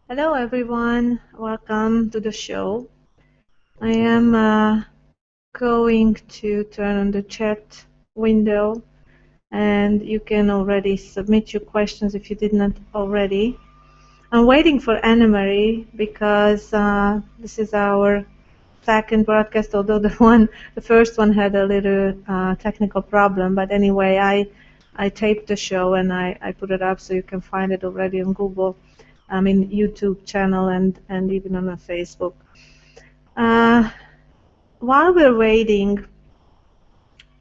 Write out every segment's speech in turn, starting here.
Hello everyone, welcome to the show. I am going to turn on the chat window and you can already submit your questions if you did not already. I'm waiting for Annemarie because this is our second broadcast, although the first one had a little technical problem, but anyway, I taped the show and I put it up so you can find it already on Google. I mean YouTube channel and even on Facebook. While we're waiting,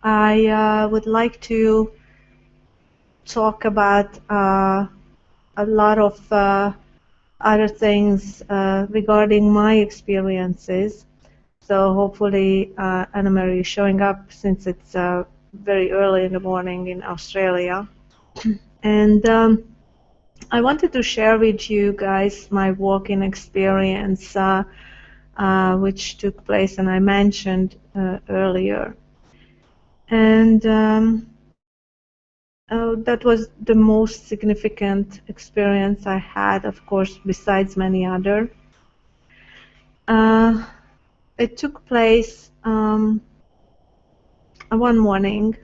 I would like to talk about a lot of other things regarding my experiences. So hopefully Annamarie is showing up since it's very early in the morning in Australia. And I wanted to share with you guys my walk-in experience, which took place and I mentioned earlier. And that was the most significant experience I had, of course, besides many other. It took place one morning,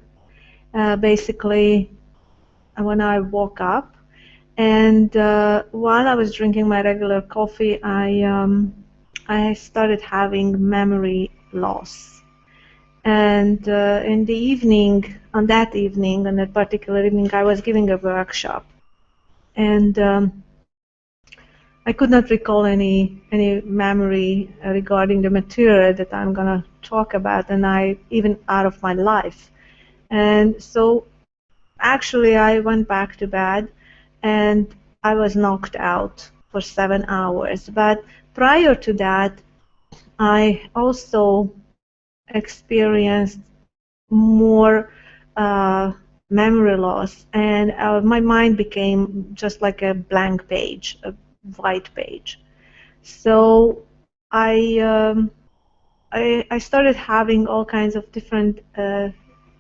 basically when I woke up. And while I was drinking my regular coffee, I started having memory loss. And in the evening, on that particular evening, I was giving a workshop. And I could not recall any memory regarding the material that I'm going to talk about, and even out of my life. And so actually I went back to bed and I was knocked out for 7 hours. But prior to that, I also experienced more memory loss, and my mind became just like a blank page, a white page. So I started having all kinds of different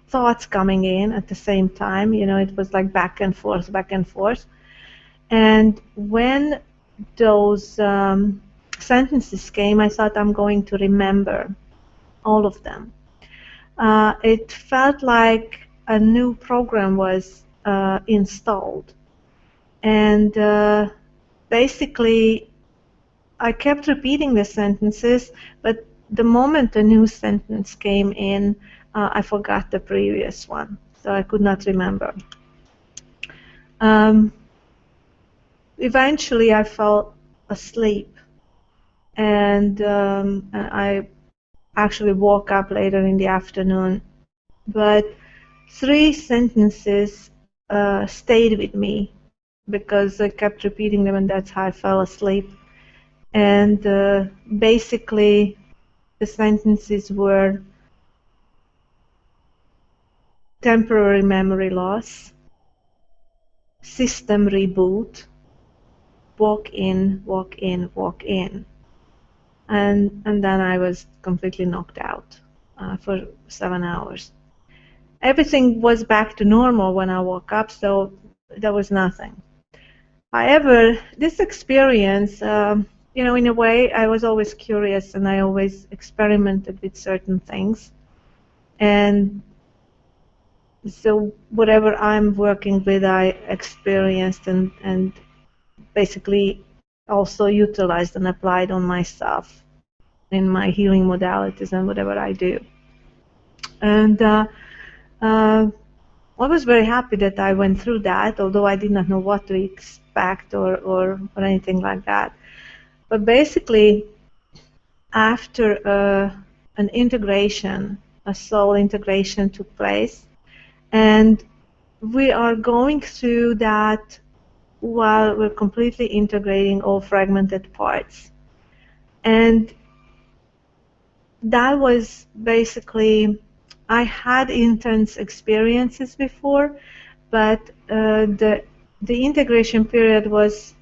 thoughts coming in at the same time. You know, it was like back and forth, back and forth. And when those sentences came, I thought I'm going to remember all of them. It felt like a new program was installed. And basically, I kept repeating the sentences, but the moment a new sentence came in, I forgot the previous one, so I could not remember. Eventually, I fell asleep, and I actually woke up later in the afternoon. But 3 sentences stayed with me because I kept repeating them, and that's how I fell asleep. And basically, the sentences were temporary memory loss, system reboot, walk in, walk in, walk in. And then I was completely knocked out for 7 hours. Everything was back to normal when I woke up, so there was nothing. However, this experience, you know, in a way, I was always curious and I always experimented with certain things. And so whatever I'm working with, I experienced and basically also utilized and applied on myself in my healing modalities and whatever I do. And I was very happy that I went through that, although I did not know what to expect or anything like that. But basically, after an integration, a soul integration took place, and we are going through that while we're completely integrating all fragmented parts. And that was basically, I had intense experiences before, but the integration period was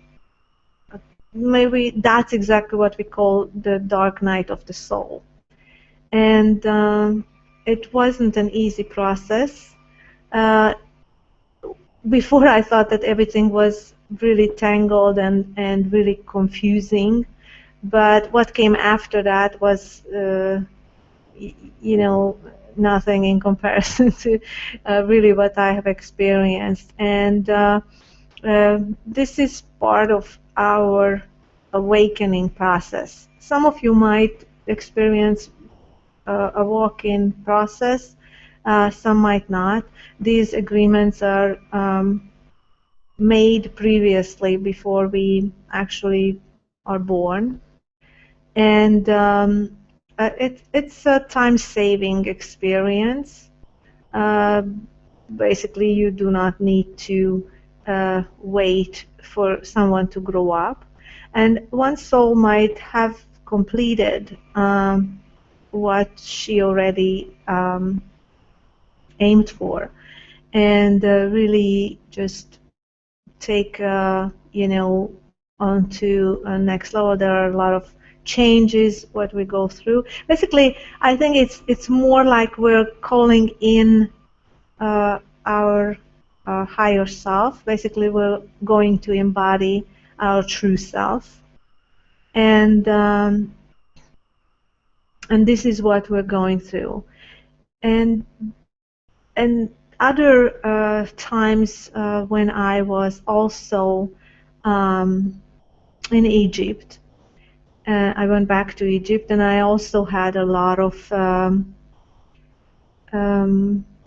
maybe that's exactly what we call the dark night of the soul. And it wasn't an easy process. Before I thought that everything was really tangled and really confusing. But what came after that was, you know, nothing in comparison to really what I have experienced. And this is part of our awakening process. Some of you might experience a walk-in process, some might not. These agreements are made previously before we actually are born. And it's a time-saving experience. Uh, Basically, you do not need to wait for someone to grow up. And one soul might have completed what she already aimed for, and really just take, onto a next level. There are a lot of changes what we go through. Basically, I think it's more like we're calling in our higher self. Basically, we're going to embody our true self, and this is what we're going through. And other times when I was also in Egypt, I went back to Egypt, and I also had a lot of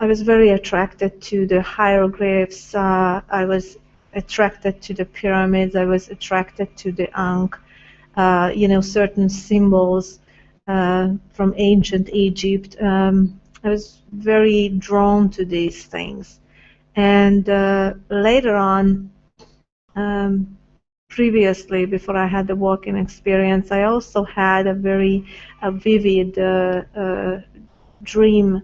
I was very attracted to the hieroglyphs. I was attracted to the pyramids. I was attracted to the Ankh, certain symbols from ancient Egypt. I was very drawn to these things. And later on, previously, before I had the walk-in experience, I also had a very vivid dream.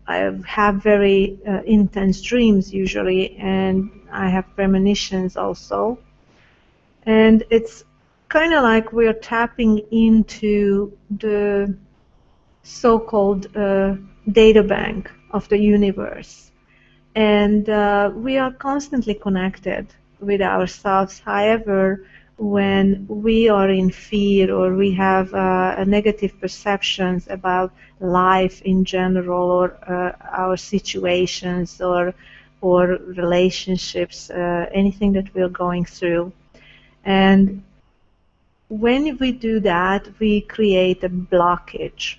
I have very intense dreams usually, and I have premonitions also. And it's kind of like we're tapping into the so-called data bank of the universe. And we are constantly connected with ourselves. However, when we are in fear or we have negative perceptions about life in general, or our situations, or relationships, anything that we're going through, and when we do that, we create a blockage.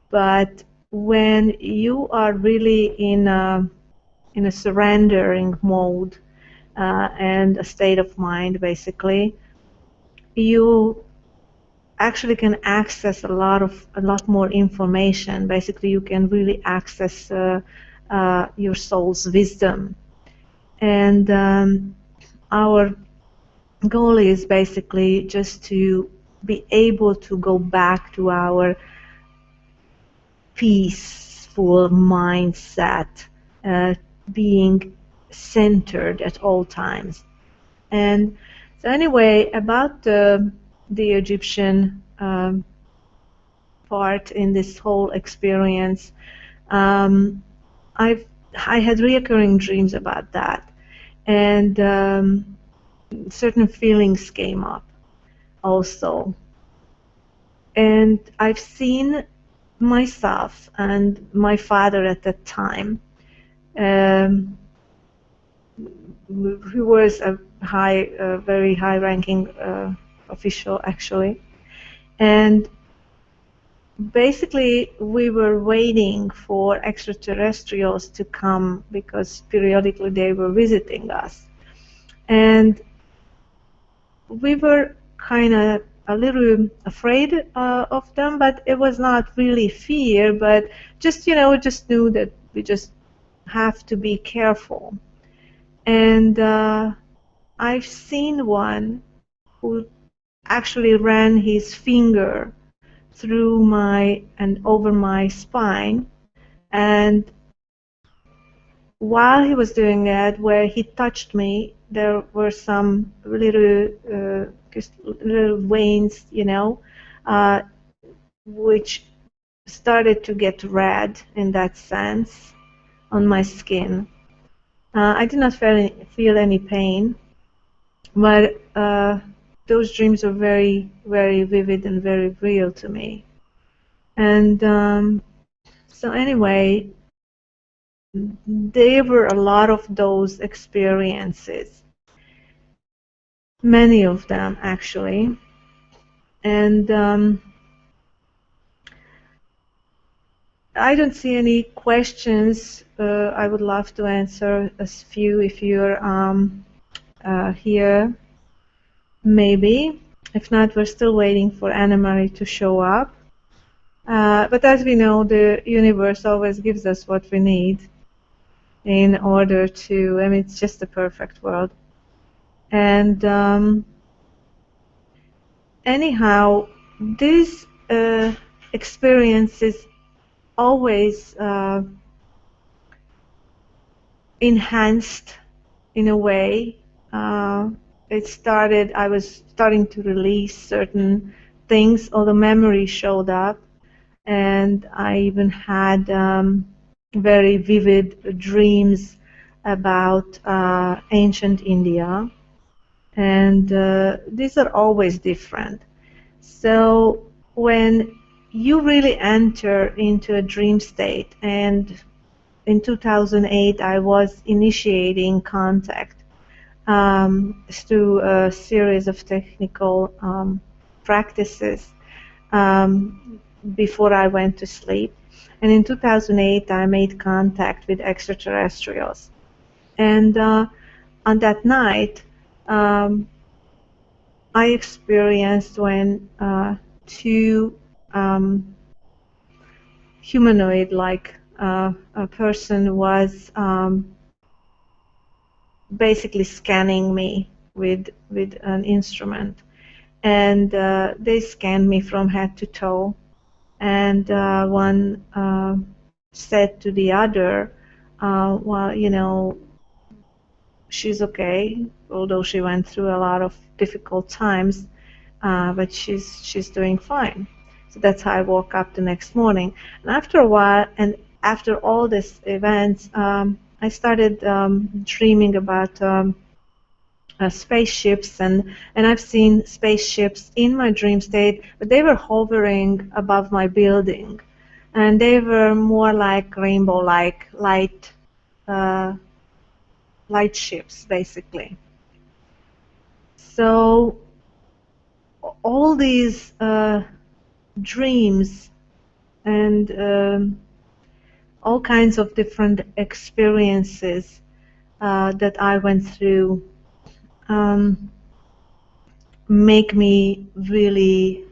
But when you are really in a surrendering mode and a state of mind, basically, you actually can access a lot more information. Basically, you can really access your soul's wisdom. And our goal is basically just to be able to go back to our peaceful mindset, being centered at all times. And so anyway, about the Egyptian part in this whole experience, I had reoccurring dreams about that, and certain feelings came up also. And I've seen myself and my father at that time, who was a very high-ranking official, actually. And basically, we were waiting for extraterrestrials to come because periodically they were visiting us. And we were kind of a little afraid of them, but it was not really fear, but just, just knew that we just have to be careful. And I've seen one who actually ran his finger through my and over my spine, and while he was doing that, where he touched me, there were some little veins, which started to get red in that sense on my skin. I did not feel any pain, but those dreams are very, very vivid and very real to me. And so anyway, there were a lot of those experiences, many of them actually. And I don't see any questions. I would love to answer a few if you're here, maybe. If not, we're still waiting for Annemarie to show up. But as we know, the universe always gives us what we need in order to, I mean, it's just a perfect world. And anyhow, these experiences always enhanced in a way. I was starting to release certain things, all the memories showed up, and I even had very vivid dreams about ancient India, and these are always different. So when you really enter into a dream state, and in 2008 I was initiating contact through a series of technical practices before I went to sleep. And in 2008 I made contact with extraterrestrials. And on that night I experienced when two humanoid-like a person was basically scanning me with an instrument, and they scanned me from head to toe. And one said to the other, "Well, you know, she's okay, although she went through a lot of difficult times, but she's doing fine." So that's how I woke up the next morning. And after a while, and after all these events, I started dreaming about spaceships, and I've seen spaceships in my dream state, but they were hovering above my building, and they were more like rainbow-like light ships, basically. So all these dreams and all kinds of different experiences that I went through make me really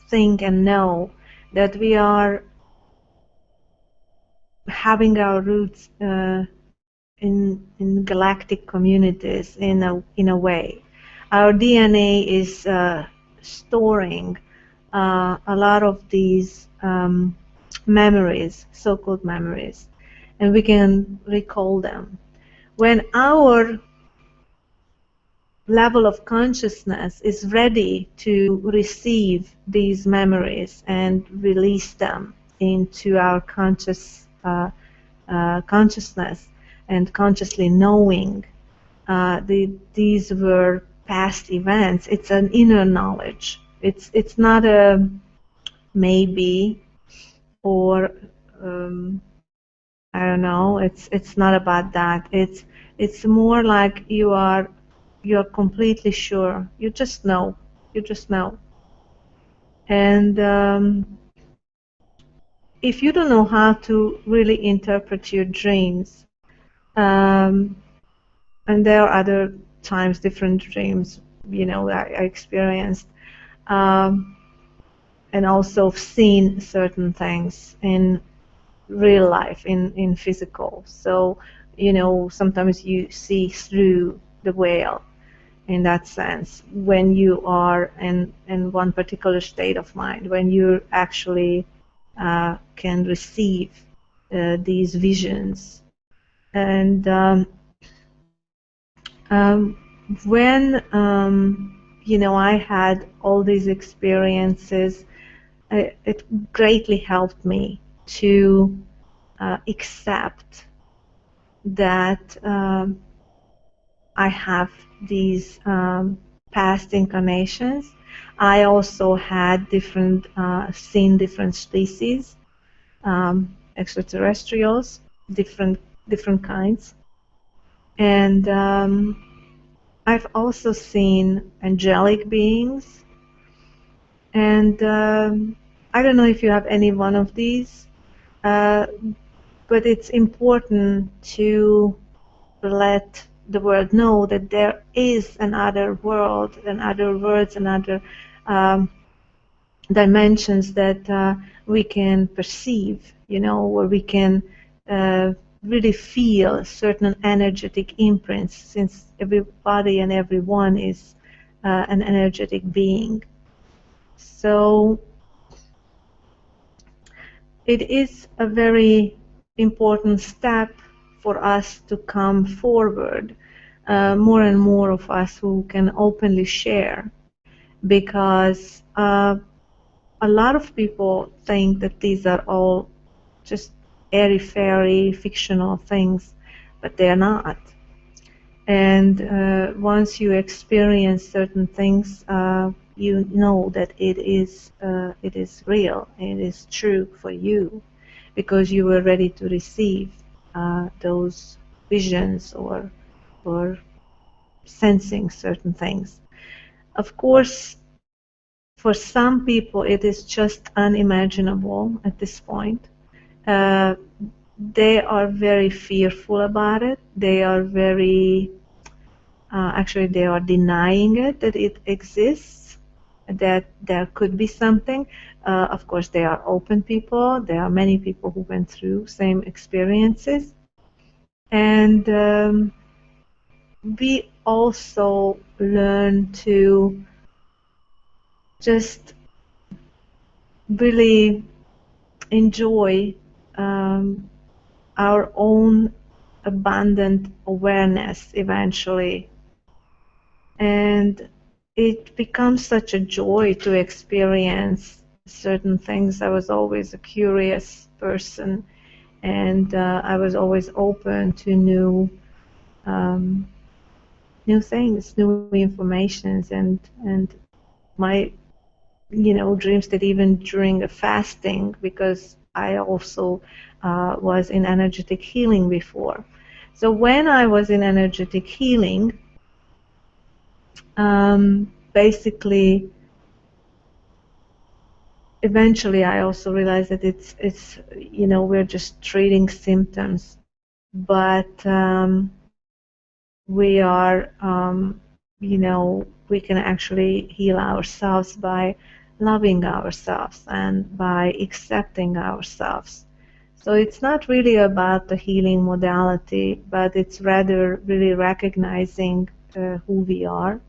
think and know that we are having our roots in galactic communities in a way. Our DNA is storing a lot of these memories, so-called memories, and we can recall them. When our level of consciousness is ready to receive these memories and release them into our consciousness, and consciously knowing these were past events, it's an inner knowledge. It's not a maybe, or I don't know. It's not about that. It's more like you're completely sure. You just know. You just know. And if you don't know how to really interpret your dreams, and there are other times, different dreams, you know, I experienced, and also seen certain things in real life, in physical. So, you know, sometimes you see through the veil in that sense when you are in one particular state of mind, when you actually can receive these visions. And when you know, I had all these experiences, it greatly helped me to accept that I have these past incarnations. I also had seen different species, extraterrestrials, different kinds, and I've also seen angelic beings. And I don't know if you have any one of these, uh, but it's important to let the world know that there is another world, and other worlds, and other dimensions that we can perceive, where we can really feel certain energetic imprints, since everybody and everyone is an energetic being. So it is a very important step for us to come forward, more and more of us who can openly share, because a lot of people think that these are all just airy-fairy fictional things, but they're not. And once you experience certain things, you know that it is real, it is true for you, because you were ready to receive those visions or sensing certain things. Of course, for some people, it is just unimaginable at this point. They are very fearful about it. They are very actually, they are denying it, that it exists, that there could be something. Of course, they are open people. There are many people who went through same experiences. And we also learn to just really enjoy our own abundant awareness eventually. And it becomes such a joy to experience certain things. I was always a curious person, and I was always open to new things, new informations, and my dreams that even during a fasting, because I also was in energetic healing before. So when I was in energetic healing, basically, eventually I also realized that it's we're just treating symptoms, but we are we can actually heal ourselves by loving ourselves and by accepting ourselves. So it's not really about the healing modality, but it's rather really recognizing who we are,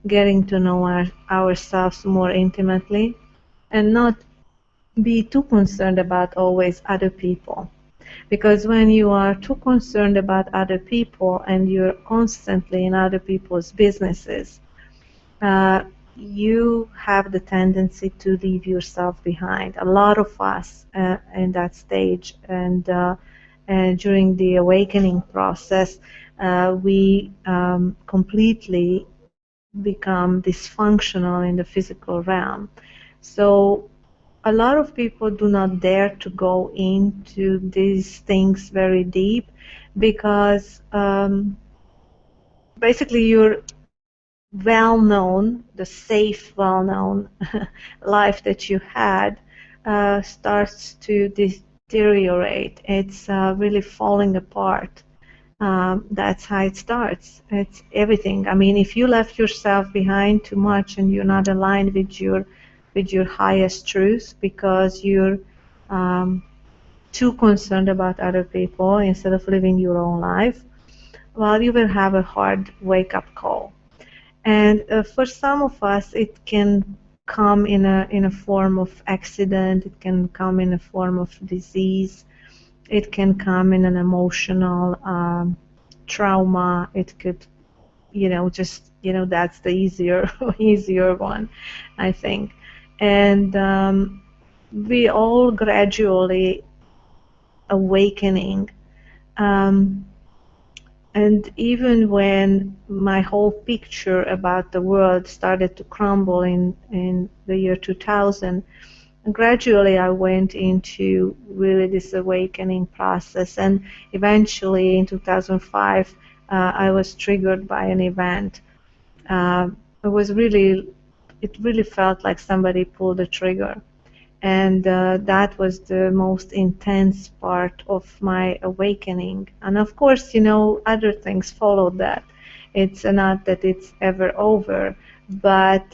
getting to know ourselves more intimately, and not be too concerned about always other people. Because when you are too concerned about other people and you're constantly in other people's businesses, you have the tendency to leave yourself behind. A lot of us in that stage, and during the awakening process, we completely become dysfunctional in the physical realm. So a lot of people do not dare to go into these things very deep, because basically you're well-known, the safe, well-known life that you had starts to deteriorate. It's really falling apart. That's how it starts. It's everything. I mean, if you left yourself behind too much and you're not aligned with your highest truth, because you're too concerned about other people instead of living your own life, well, you will have a hard wake-up call. And for some of us, it can come in a form of accident. It can come in a form of disease. It can come in an emotional trauma. It could, that's the easier one, I think. And we all gradually awakening. And even when my whole picture about the world started to crumble in the year 2000, gradually I went into really this awakening process. And eventually in 2005, I was triggered by an event. Uh, it was really, it really felt like somebody pulled the trigger. And that was the most intense part of my awakening. And of course, you know, other things followed that. It's not that it's ever over, but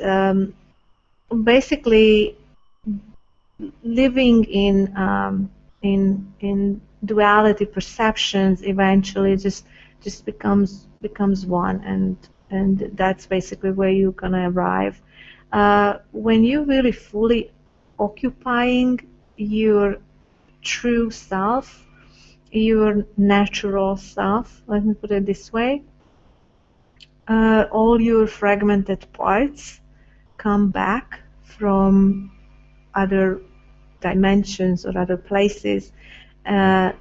basically living in duality perceptions eventually just becomes one, and that's basically where you're gonna arrive when you really fully occupying your true self, your natural self, let me put it this way. All your fragmented parts come back from other dimensions or other places, uh,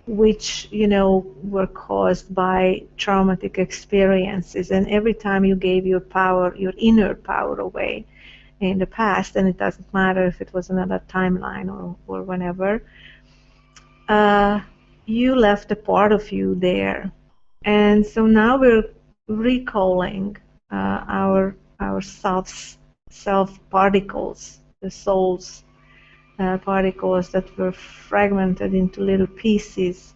which, you know, were caused by traumatic experiences. And every time you gave your power, your inner power away in the past, and it doesn't matter if it was another timeline or whenever, you left a part of you there. And so now we're recalling our self particles, the soul's particles that were fragmented into little pieces,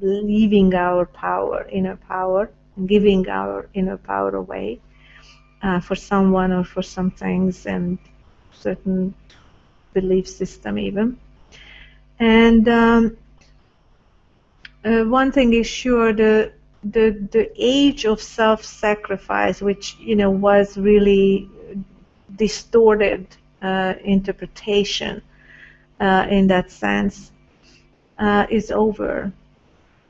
leaving our power, inner power, and giving our inner power away for someone or for some things and certain belief system even. And one thing is sure, the age of self-sacrifice, which, you know, was really distorted interpretation in that sense, is over.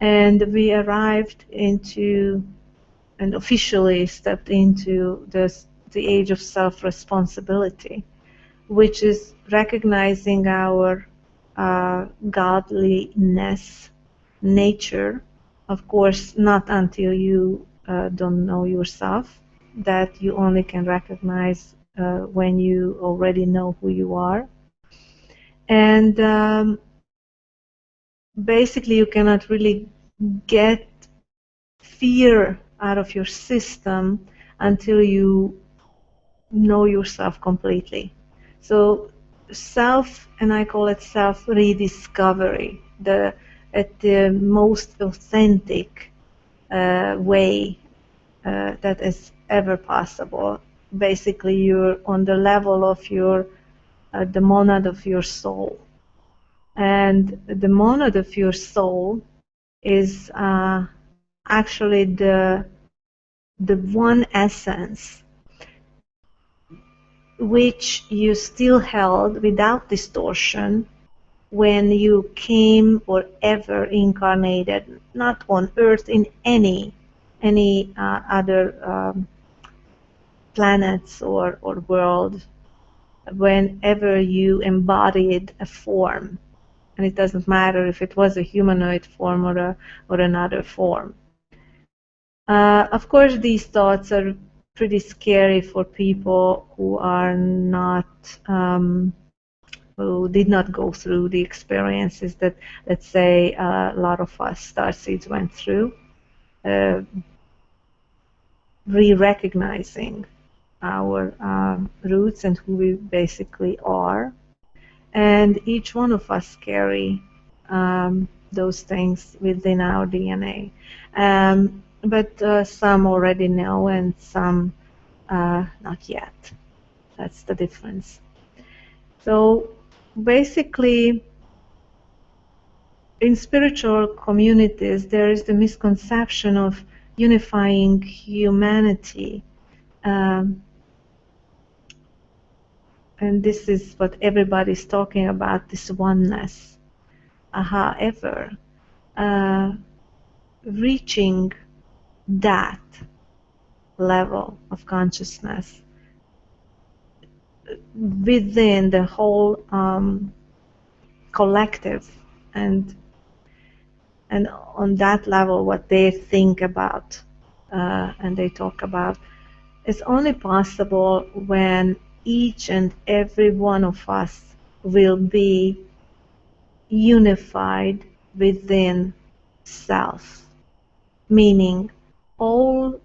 And we arrived into and officially stepped into the age of self-responsibility, which is recognizing our godliness nature. Of course, not until you don't know yourself. That you only can recognize when you already know who you are. And basically, you cannot really get fear out of your system until you know yourself completely. So self, and I call it self rediscovery, at the most authentic way that is ever possible. Basically, you're on the level of your the monad of your soul, and the monad of your soul is actually the one essence which you still held without distortion when you came or ever incarnated, not on earth, in any other planets or world, whenever you embodied a form. And it doesn't matter if it was a humanoid form or another form. Of course, these thoughts are pretty scary for people who are not who did not go through the experiences that, let's say, a lot of us starseeds went through, re-recognizing our roots and who we basically are. And each one of us carry those things within our DNA. But some already know and some not yet. That's the difference. So basically, in spiritual communities, there is the misconception of unifying humanity. And this is what everybody's talking about, this oneness. However, reaching that level of consciousness within the whole collective and and on that level, what they think about and they talk about is only possible when each and every one of us will be unified within self, meaning all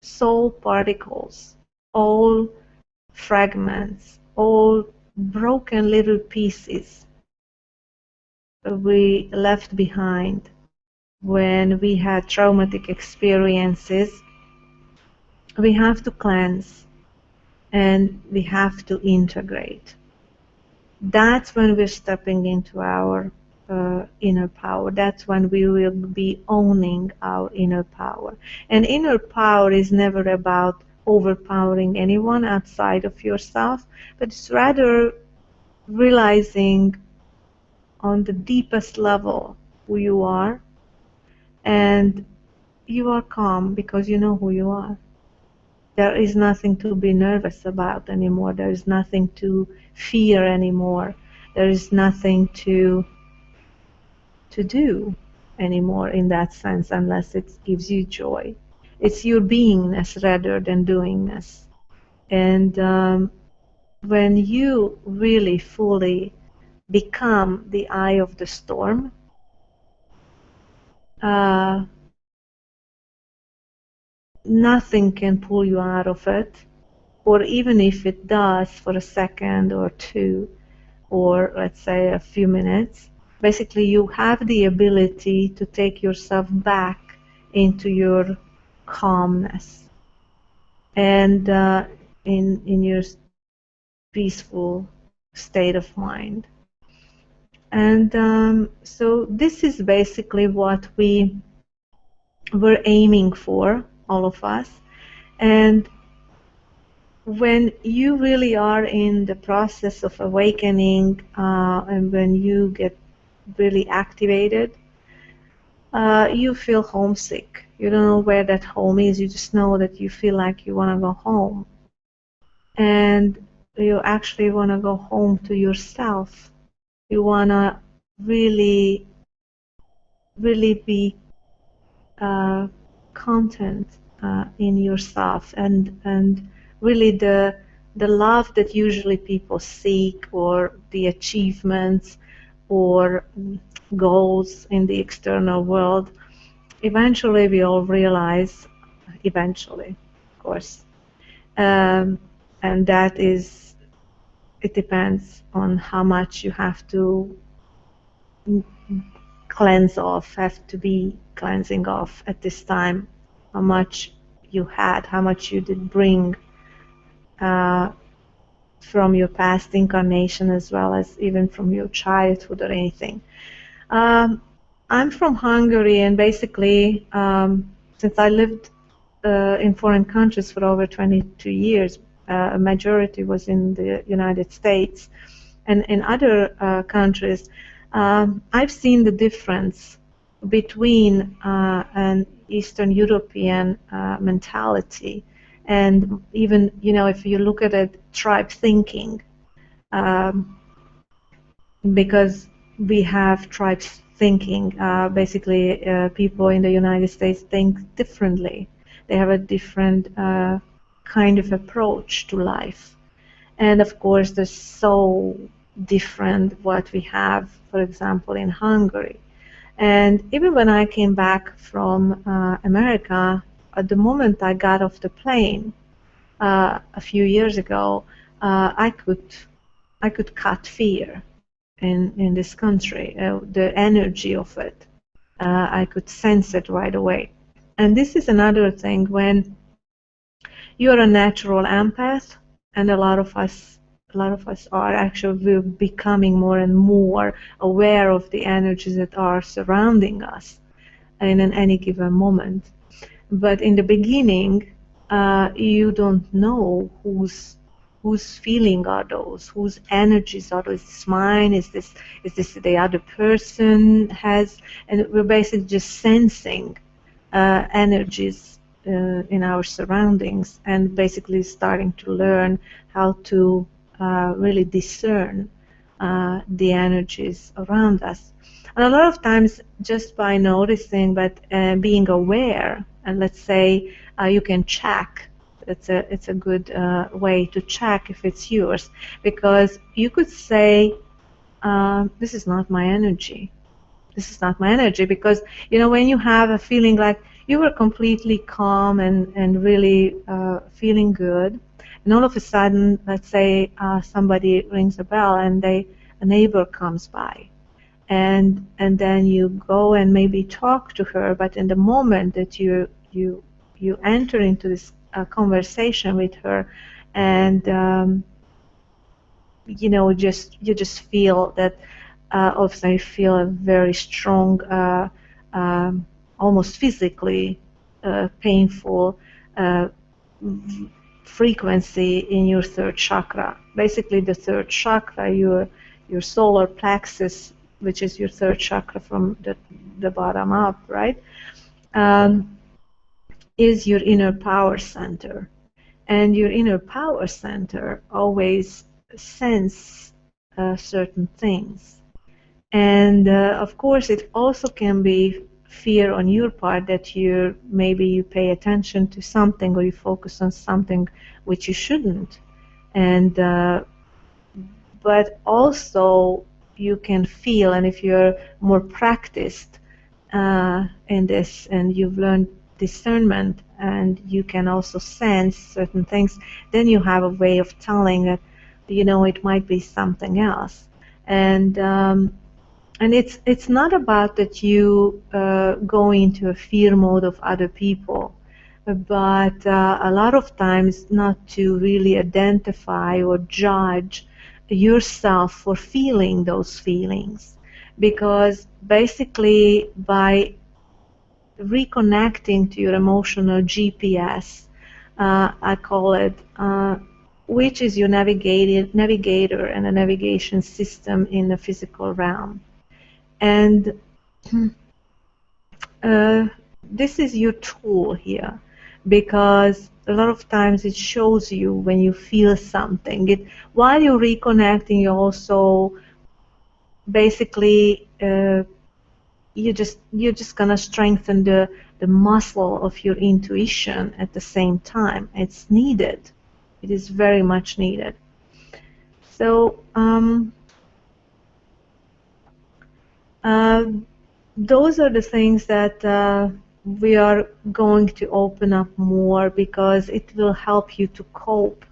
soul particles, all fragments, all broken little pieces we left behind when we had traumatic experiences, we have to cleanse and we have to integrate. That's when we're stepping into our inner power. That's when we will be owning our inner power. And inner power is never about overpowering anyone outside of yourself, but it's rather realizing on the deepest level who you are, and you are calm because you know who you are. There is nothing to be nervous about anymore. There is nothing to fear anymore. There is nothing to do anymore in that sense, unless it gives you joy. It's your beingness rather than doingness. And when you really fully become the eye of the storm, nothing can pull you out of it, or even if it does for a second or two, or let's say a few minutes, basically you have the ability to take yourself back into your calmness and in your peaceful state of mind. And so this is basically what we were aiming for, all of us. And when you really are in the process of awakening and when you get really activated, you feel homesick. You don't know where that home is. You just know that you feel like you want to go home. And you actually want to go home to yourself. You want to really, really be content in yourself, and really the love that usually people seek, or the achievements or goals in the external world. Eventually we all realize, eventually of course, and that is, it depends on how much you have to cleanse off, have to be cleansing off at this time, how much you had, how much you did bring from your past incarnation, as well as even from your childhood or anything. I'm from Hungary, and basically, since I lived in foreign countries for over 22 years, a majority was in the United States, and in other countries, I've seen the difference between an Eastern European mentality and even, if you look at it, tribe thinking, because we have tribes thinking. Basically, people in the United States think differently. They have a different kind of approach to life. And of course, there's so different what we have, for example, in Hungary. And even when I came back from America, at the moment I got off the plane a few years ago, I could cut fear in this country, the energy of it. I could sense it right away. And this is another thing, when you're a natural empath, and a lot of us are actually, we're becoming more and more aware of the energies that are surrounding us in any given moment. But in the beginning, you don't know whose feeling are those, whose energies are those. Is this mine? Is this the other person has? And we're basically just sensing energies in our surroundings, and basically starting to learn how to really discern the energies around us. And a lot of times, just by noticing, but being aware, and let's say you can check. It's a good way to check if it's yours, because you could say, "This is not my energy. This is not my energy," because when you have a feeling like you were completely calm and really feeling good, and all of a sudden, let's say somebody rings a bell and a neighbor comes by, and then you go and maybe talk to her, but in the moment that you enter into this conversation with her, and you just feel that all of a sudden you feel a very strong, almost physically painful frequency in your third chakra. Basically, the third chakra, your solar plexus, which is your third chakra from the bottom up, right, is your inner power center. And your inner power center always sense certain things. And of course, it also can be fear on your part that maybe you pay attention to something, or you focus on something which you shouldn't. And but also you can feel, and if you're more practiced in this, and you've learned discernment, and you can also sense certain things, then you have a way of telling that it might be something else. And it's not about that you go into a fear mode of other people, but a lot of times not to really identify or judge yourself for feeling those feelings, because basically by reconnecting to your emotional GPS, I call it, which is your navigator and a navigation system in the physical realm. And this is your tool here, because a lot of times it shows you when you feel something. While you're reconnecting, you also basically you're just gonna strengthen the muscle of your intuition at the same time. It's needed. It is very much needed. So those are the things that we are going to open up more, because it will help you to cope.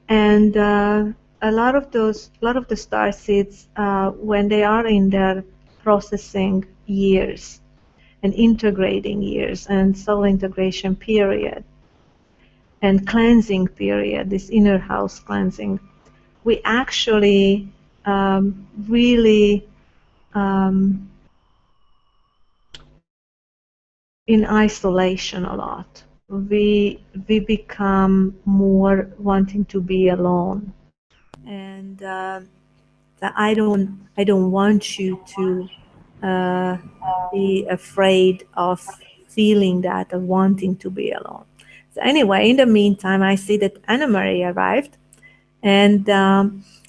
And a lot of the star seeds, when they are in their processing years and integrating years and soul integration period and cleansing period, this inner house cleansing, we actually really in isolation a lot. We become more wanting to be alone, and I don't want you to be afraid of feeling that, of wanting to be alone. So anyway, in the meantime, I see that Annamarie arrived, and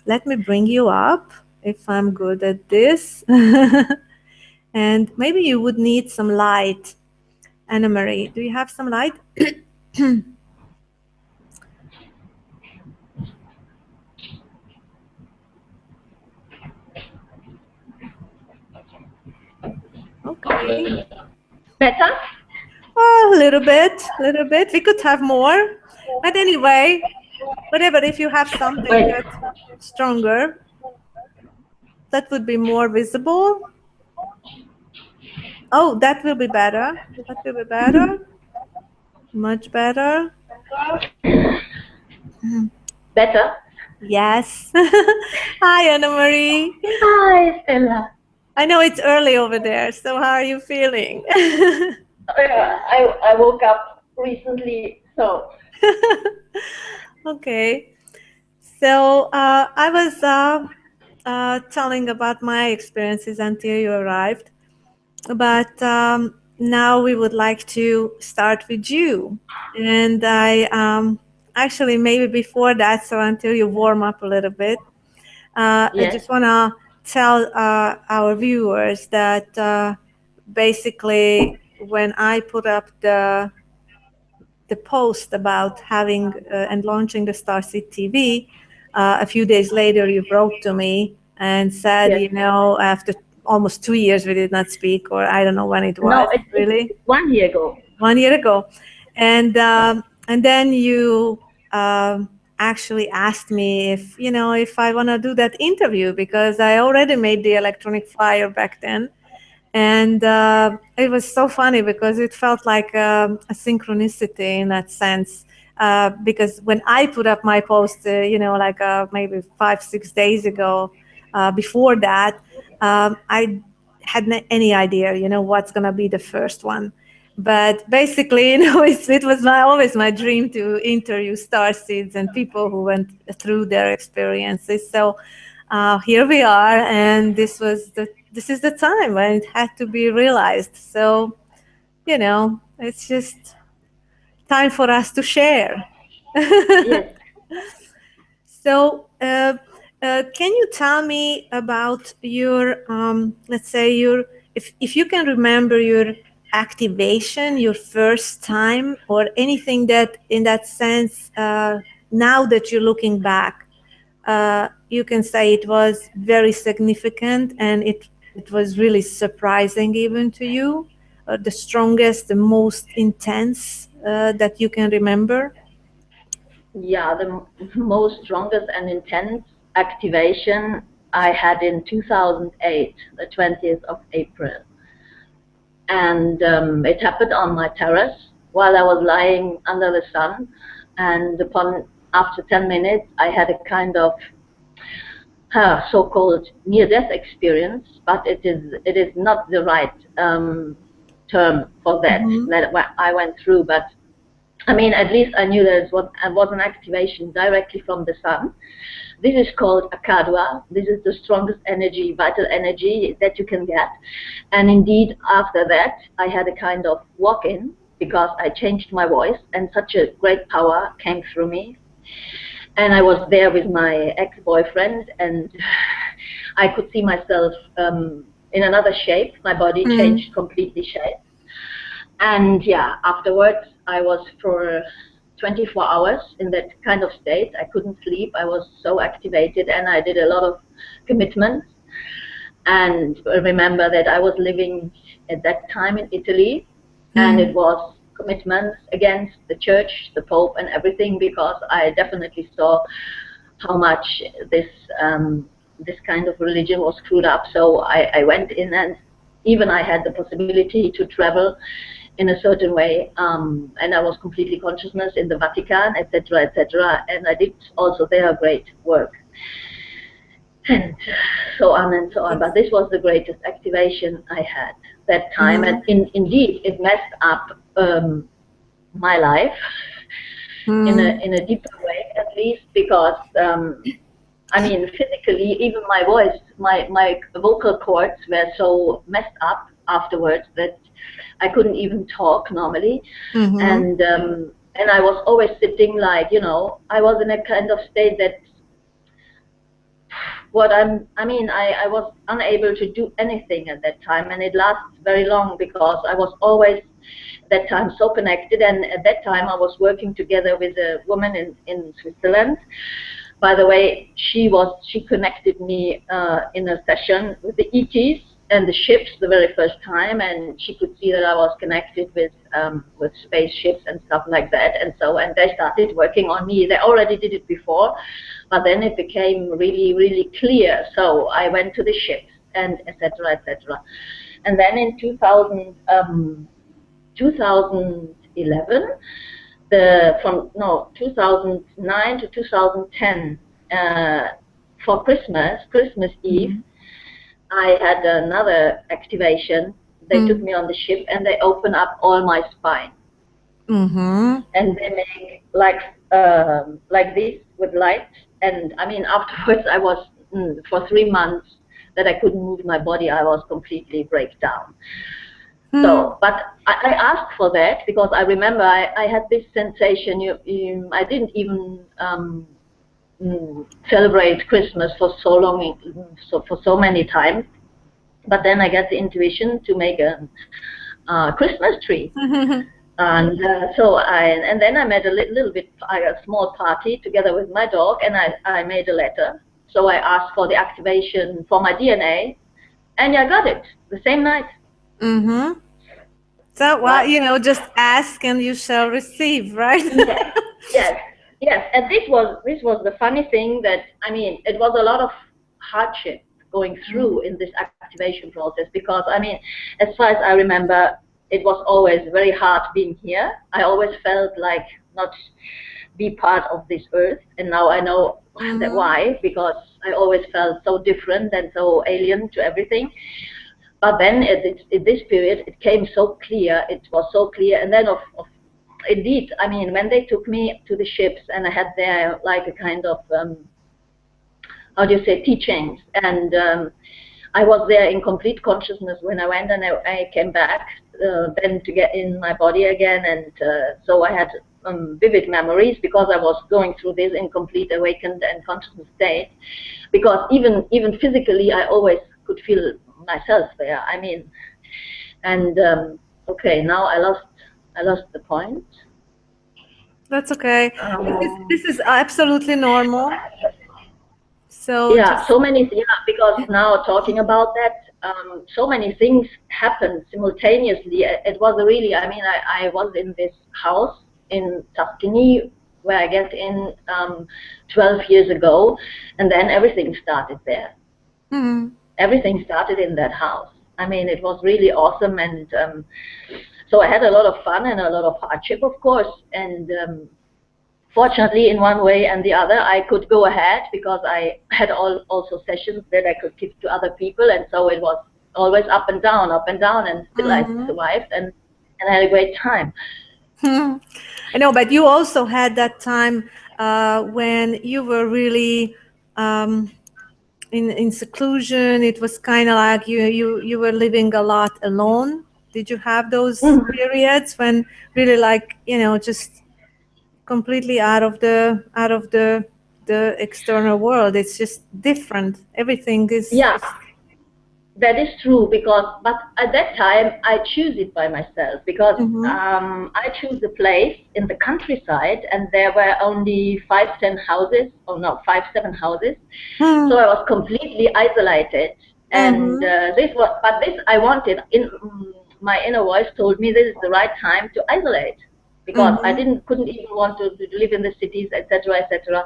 let me bring you up if I'm good at this. And maybe you would need some light. Annamarie, do you have some light? Okay. Better? Oh, a little bit. We could have more. But anyway, whatever, if you have something that's stronger, that would be more visible. Oh, that will be better. That will be better. Much better. Better? Yes. Hi, Annamarie. Hi, Stella. I know it's early over there, so how are you feeling? I woke up recently, so. Okay. So I was telling about my experiences until you arrived, but now we would like to start with you. And I actually, maybe before that, so until you warm up a little bit, Yes. I just want to tell our viewers that basically when I put up the post about having and launching the Starseed TV, a few days later you wrote to me and said, Yes. you know, after almost 2 years we did not speak, or I don't know when it No, was, it's really. 1 year ago. 1 year ago, and then you actually asked me if you know if I want to do that interview because I already made the electronic flyer back then, and it was so funny because it felt like a synchronicity in that sense. Because when I put up my post, you know, like maybe 5-6 days ago, before that, I hadn't any idea, you know, what's gonna be the first one. But basically, you know, it was always my dream to interview starseeds and people who went through their experiences. So here we are, and this is the time when it had to be realized. So, you know, it's just time for us to share. Yes. So, can you tell me about your, let's say, if you can remember your activation, your first time, or anything that, in that sense, now that you're looking back, you can say it was very significant and it was really surprising even to you, the strongest, the most intense that you can remember? Yeah, the most strongest and intense activation I had in 2008, the 20th of April. And it happened on my terrace while I was lying under the sun. And after 10 minutes, I had a kind of so-called near-death experience, but it is not the right term for that I went through. But I mean, at least I knew there was an activation directly from the sun. This is called Akadwa. This is the strongest energy, vital energy that you can get. And indeed, after that, I had a kind of walk-in because I changed my voice and such a great power came through me. And I was there with my ex-boyfriend, and I could see myself in another shape. My body changed completely shape. And yeah, afterwards, I was for 24 hours in that kind of state. I couldn't sleep. I was so activated, and I did a lot of commitments. And remember that I was living at that time in Italy, and it was commitments against the church, the Pope, and everything, because I definitely saw how much this this kind of religion was screwed up. So I went in, and even I had the possibility to travel in a certain way, and I was completely consciousness in the Vatican, etc., etc. And I did also there great work, and so on and so on. But this was the greatest activation I had that time, and indeed it messed up my life in a deeper way, at least, because I mean, physically, even my voice, my vocal cords were so messed up afterwards that I couldn't even talk normally, and I was always sitting like, you know, I was in a kind of state that I was unable to do anything at that time, and it lasted very long because I was always at that time so connected, and at that time I was working together with a woman in Switzerland. By the way, she connected me in a session with the ETs and the ships the very first time, and she could see that I was connected with spaceships and stuff like that, and they started working on me. They already did it before, but then it became really, really clear. So I went to the ships and etc. etc. And then in 2011, from 2009 to 2010, for Christmas Eve, I had another activation. They took me on the ship and they opened up all my spine, and they make like this with light. And I mean, afterwards, I was for 3 months that I couldn't move my body. I was completely break down. So, but I asked for that because I remember I had this sensation. I didn't even celebrate Christmas for so long, for so many times. But then I get the intuition to make a Christmas tree. And then I made a small party together with my dog, and I made a letter. So I asked for the activation for my DNA, and I got it the same night. So, well, just ask and you shall receive, right? Yes. And this was the funny thing, that, I mean, it was a lot of hardship going through in this activation process, because, I mean, as far as I remember, it was always very hard being here. I always felt like not be part of this earth, and now I know that why, because I always felt so different and so alien to everything. But then in this period, it came so clear. It was so clear. And then, indeed, I mean, when they took me to the ships, and I had there like a kind of, how do you say, teachings. And I was there in complete consciousness when I went, and I came back then to get in my body again. And so I had vivid memories, because I was going through this in complete awakened and consciousness state. Because even physically, I always could feel myself there. I mean, and okay, now I lost the point. That's okay. This is absolutely normal. So yeah, because now talking about that, so many things happened simultaneously. It was really, I mean, I was in this house in Tuscany where I get in 12 years ago, and then everything started there. Everything started in that house. I mean, it was really awesome, and so I had a lot of fun and a lot of hardship, of course, and fortunately, in one way and the other, I could go ahead, because I had also sessions that I could give to other people, and so it was always up and down, and still I survived, and I had a great time. I know, but you also had that time when you were really in seclusion. It was kind of like you were living a lot alone. Did you have those periods when really, like, just completely out of the external world? It's just different. Everything is That is true, but at that time I choose it by myself, because I choose a place in the countryside, and there were only 5-7 houses. So I was completely isolated, and this I wanted. My inner voice told me this is the right time to isolate, because I couldn't even want to live in the cities, etc., etc.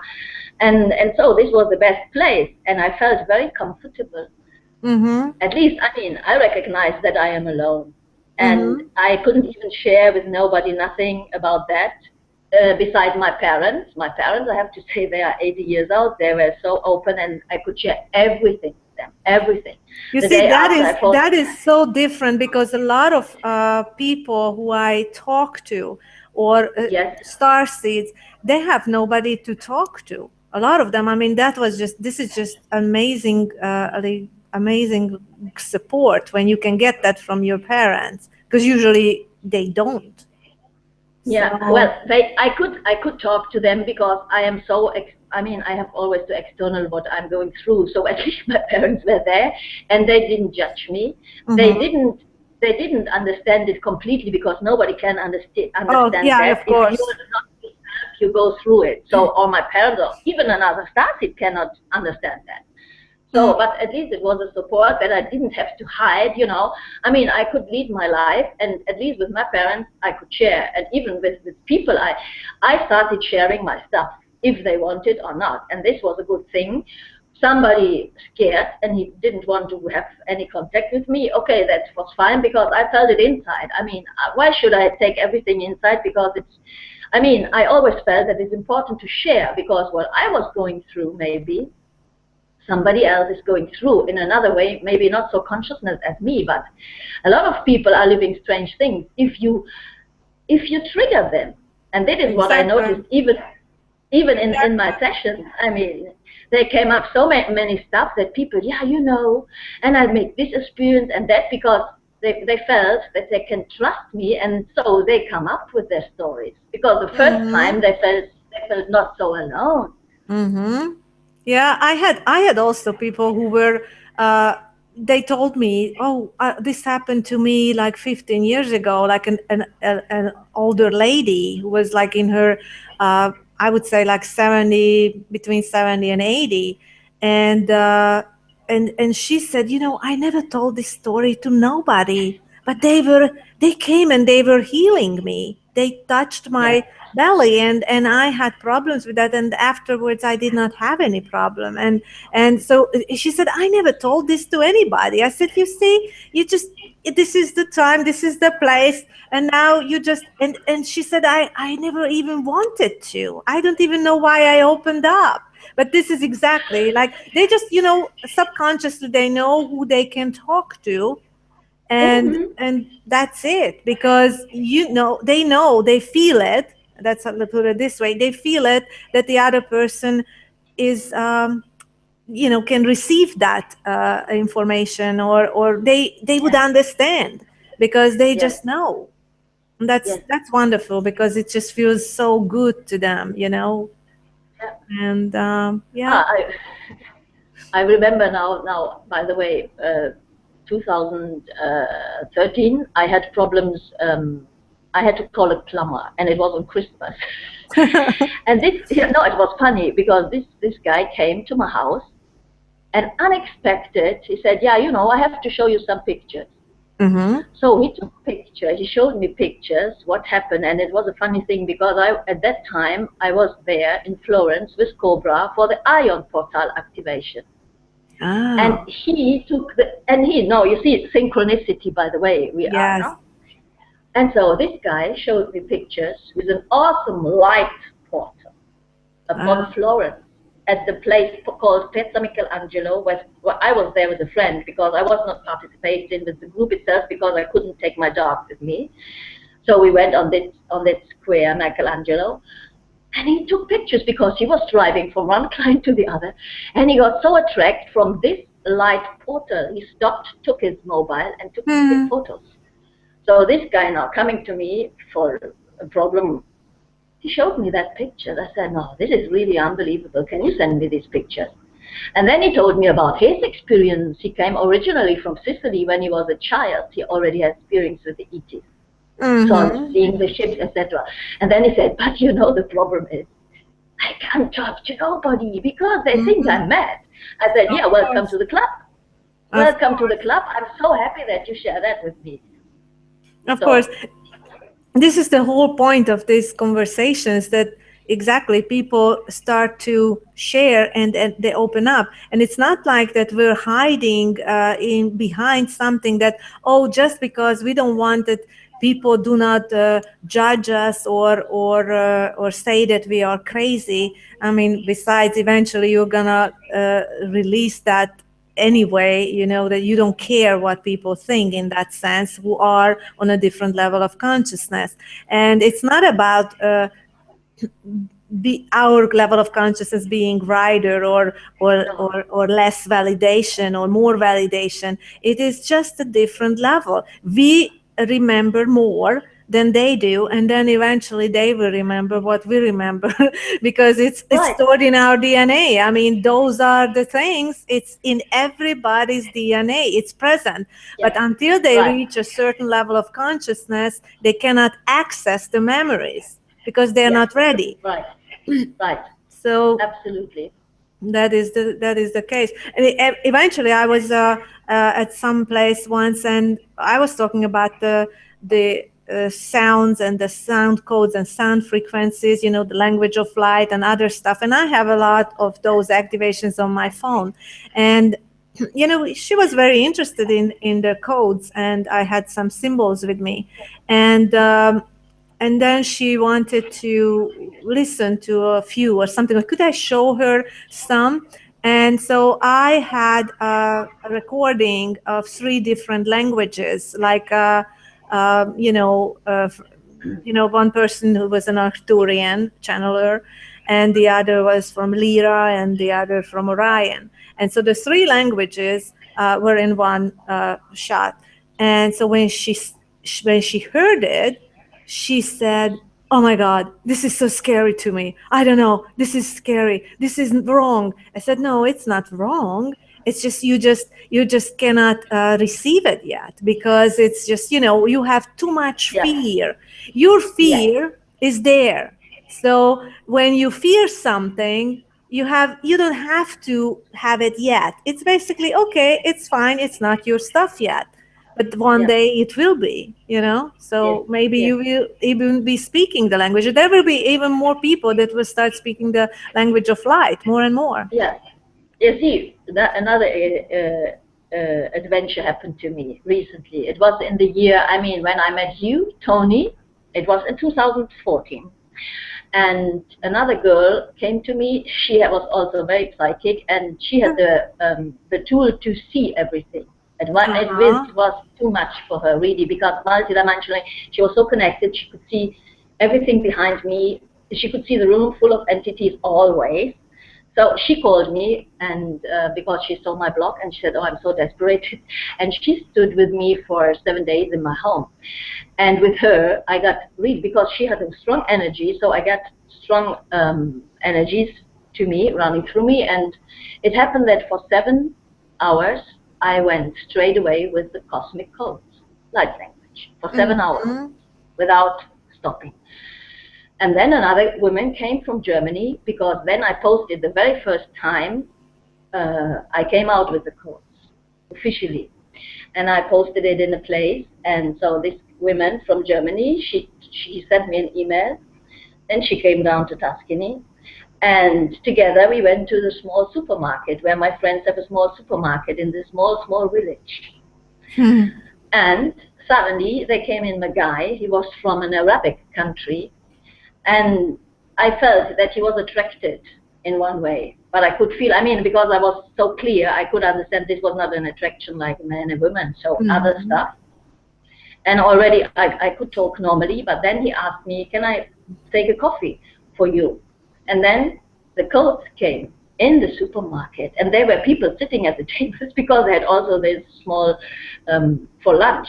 And so this was the best place, and I felt very comfortable. At least, I mean, I recognized that I am alone, and I couldn't even share with nobody nothing about that. Besides my parents, I have to say, they are 80 years old. They were so open, and I could share everything with them, everything. You see, that is so different, because a lot of people who I talk to, or starseeds, they have nobody to talk to. A lot of them. I mean, this is just amazing. Amazing support when you can get that from your parents, because usually they don't. Yeah, so, well, I could talk to them, because I am so, I mean, I have always to external what I'm going through. So at least my parents were there, and they didn't judge me. They didn't understand it completely, because nobody can understand that. Of course. If you're not yourself, you go through it. So, or my parents, or even another starseed cannot understand that. So, but at least it was a support that I didn't have to hide, I mean, I could lead my life, and at least with my parents, I could share. And even with people, I started sharing my stuff, if they wanted or not. And this was a good thing. Somebody scared, and he didn't want to have any contact with me. Okay, that was fine, because I felt it inside. I mean, why should I take everything inside? Because I always felt that it's important to share, because what I was going through, maybe somebody else is going through in another way, maybe not so consciousness as me, but a lot of people are living strange things if you trigger them. And that is what I noticed, even in my sessions. I mean, there came up so many stuff that people, and I make this experience and that, because they felt that they can trust me, and so they come up with their stories, because the first time they felt not so alone. Mm-hmm. Yeah, I had also people who were they told me, oh, this happened to me like 15 years ago, like an older lady who was like in her I would say like 70, between 70 and 80, and and she said, I never told this story to nobody, but they came and they were healing me. They touched Yeah, my belly, and I had problems with that, and afterwards I did not have any problem. And so she said, I never told this to anybody. I said, you see, you just, this is the time, this is the place, and now you just, and she said, I never even wanted to. I don't even know why I opened up. But this is exactly like, they just, subconsciously they know who they can talk to, and that's it, because they know, they feel it. That's how, let's put it this way, they feel it, that the other person is can receive that information, or they would yeah, understand, because they yes, just know. And that's yes. that's wonderful, because it just feels so good to them. Yeah. And yeah. Ah, I remember now. Now, by the way, 2013, I had problems. I had to call a plumber, and it was on Christmas. And this, no, it was funny because this guy came to my house, and unexpected, he said, "Yeah, I have to show you some pictures." Mm-hmm. So he took pictures. He showed me pictures. What happened, and it was a funny thing because at that time I was there in Florence with Cobra for the Ion Portal activation. And Ah, he took no, you see, synchronicity, by the way, we are, yes. no? And so this guy showed me pictures with an awesome light portal upon Ah, Florence at the place called Piazza Michelangelo, where I was there with a friend because I was not participating with the group itself because I couldn't take my dog with me. So we went on that square, Michelangelo, and he took pictures because he was driving from one client to the other, and he got so attracted from this light portal, he stopped, took his mobile, and took hmm. photos. So this guy now coming to me for a problem, he showed me that picture. I said, no, this is really unbelievable. Can you send me these pictures? And then he told me about his experience. He came originally from Sicily when he was a child. He already had experience with the ETs, saw Mm-hmm. seeing the ships, etc. And then he said, but the problem is I can't talk to nobody because they think Mm-hmm. I'm mad. I said, Of yeah, welcome course. to the club. Of Welcome to the course. club. I'm so happy that you share that with me. Of course. So, This is the whole point of these conversations, that exactly people start to share, and they open up, and it's not like that we're hiding in behind something, that, oh, just because we don't want that people do not judge us, or say that we are crazy. I mean, besides, eventually you're gonna release that anyway, that you don't care what people think, in that sense, who are on a different level of consciousness. And it's not about our level of consciousness being brighter, no, or less validation or more validation. It is just a different level. We remember more than they do, and then eventually they will remember what we remember, because it's right. stored in our DNA. I mean, those are the things. It's in everybody's DNA. It's present. But Yeah, until they right. reach a certain level of consciousness, they cannot access the memories, because they're Yeah, not ready. right, right. So Absolutely. that is the case. And eventually, I was at some place once, and I was talking about the sounds and the sound codes and sound frequencies, the language of light and other stuff. And I have a lot of those activations on my phone, and she was very interested in the codes, and I had some symbols with me, and then she wanted to listen to a few or something. Like, could I show her some? And so I had a recording of 3 different languages, like one person who was an Arcturian channeler, and the other was from Lyra, and the other from Orion. And so the 3 languages were in one shot. And so when she heard it, she said, oh my God, this is so scary to me. I don't know. This is scary. This is wrong. I said, no, it's not wrong. It's just you just cannot receive it yet because it's just, you have too much Yes, fear. Your yes, fear is there. So when you fear something, you don't have to have it yet. It's basically okay, it's fine, it's not your stuff yet, but one yes, day it will be. yes, So maybe yes. you will even be speaking the language. There will be even more people that will start speaking the language of light more and more. Yes. You see, that another adventure happened to me recently. It was in the year, I mean, when I met you, Tony, it was in 2014. And another girl came to me. She was also very psychic, and she had the tool to see everything. Uh-huh. It was too much for her, really, because multidimensionally, she was so connected. She could see everything behind me. She could see the room full of entities always. So she called me, and because she saw my blog, and she said, "Oh, I'm so desperate," and she stood with me for 7 days in my home. And with her, I got really, because she had a strong energy, so I got strong energies to me, running through me, and it happened that for 7 hours I went straight away with the cosmic codes, light language, for 7 hours Mm-hmm. without stopping. And then another woman came from Germany, because then I posted the very first time I came out with the codes officially, and I posted it in a place. And so this woman from Germany, she sent me an email, and she came down to Tuscany, and together we went to the small supermarket where my friends have a small supermarket in this small village. And suddenly there came in a guy. He was from an Arabic country, and I felt that he was attracted in one way, but I could feel, I mean, because I was so clear, I could understand this was not an attraction like a man and woman, so other Mm-hmm. stuff. And already I could talk normally, but then he asked me, can I take a coffee for you? And then the coats came in the supermarket, and there were people sitting at the tables because they had also this small for lunch.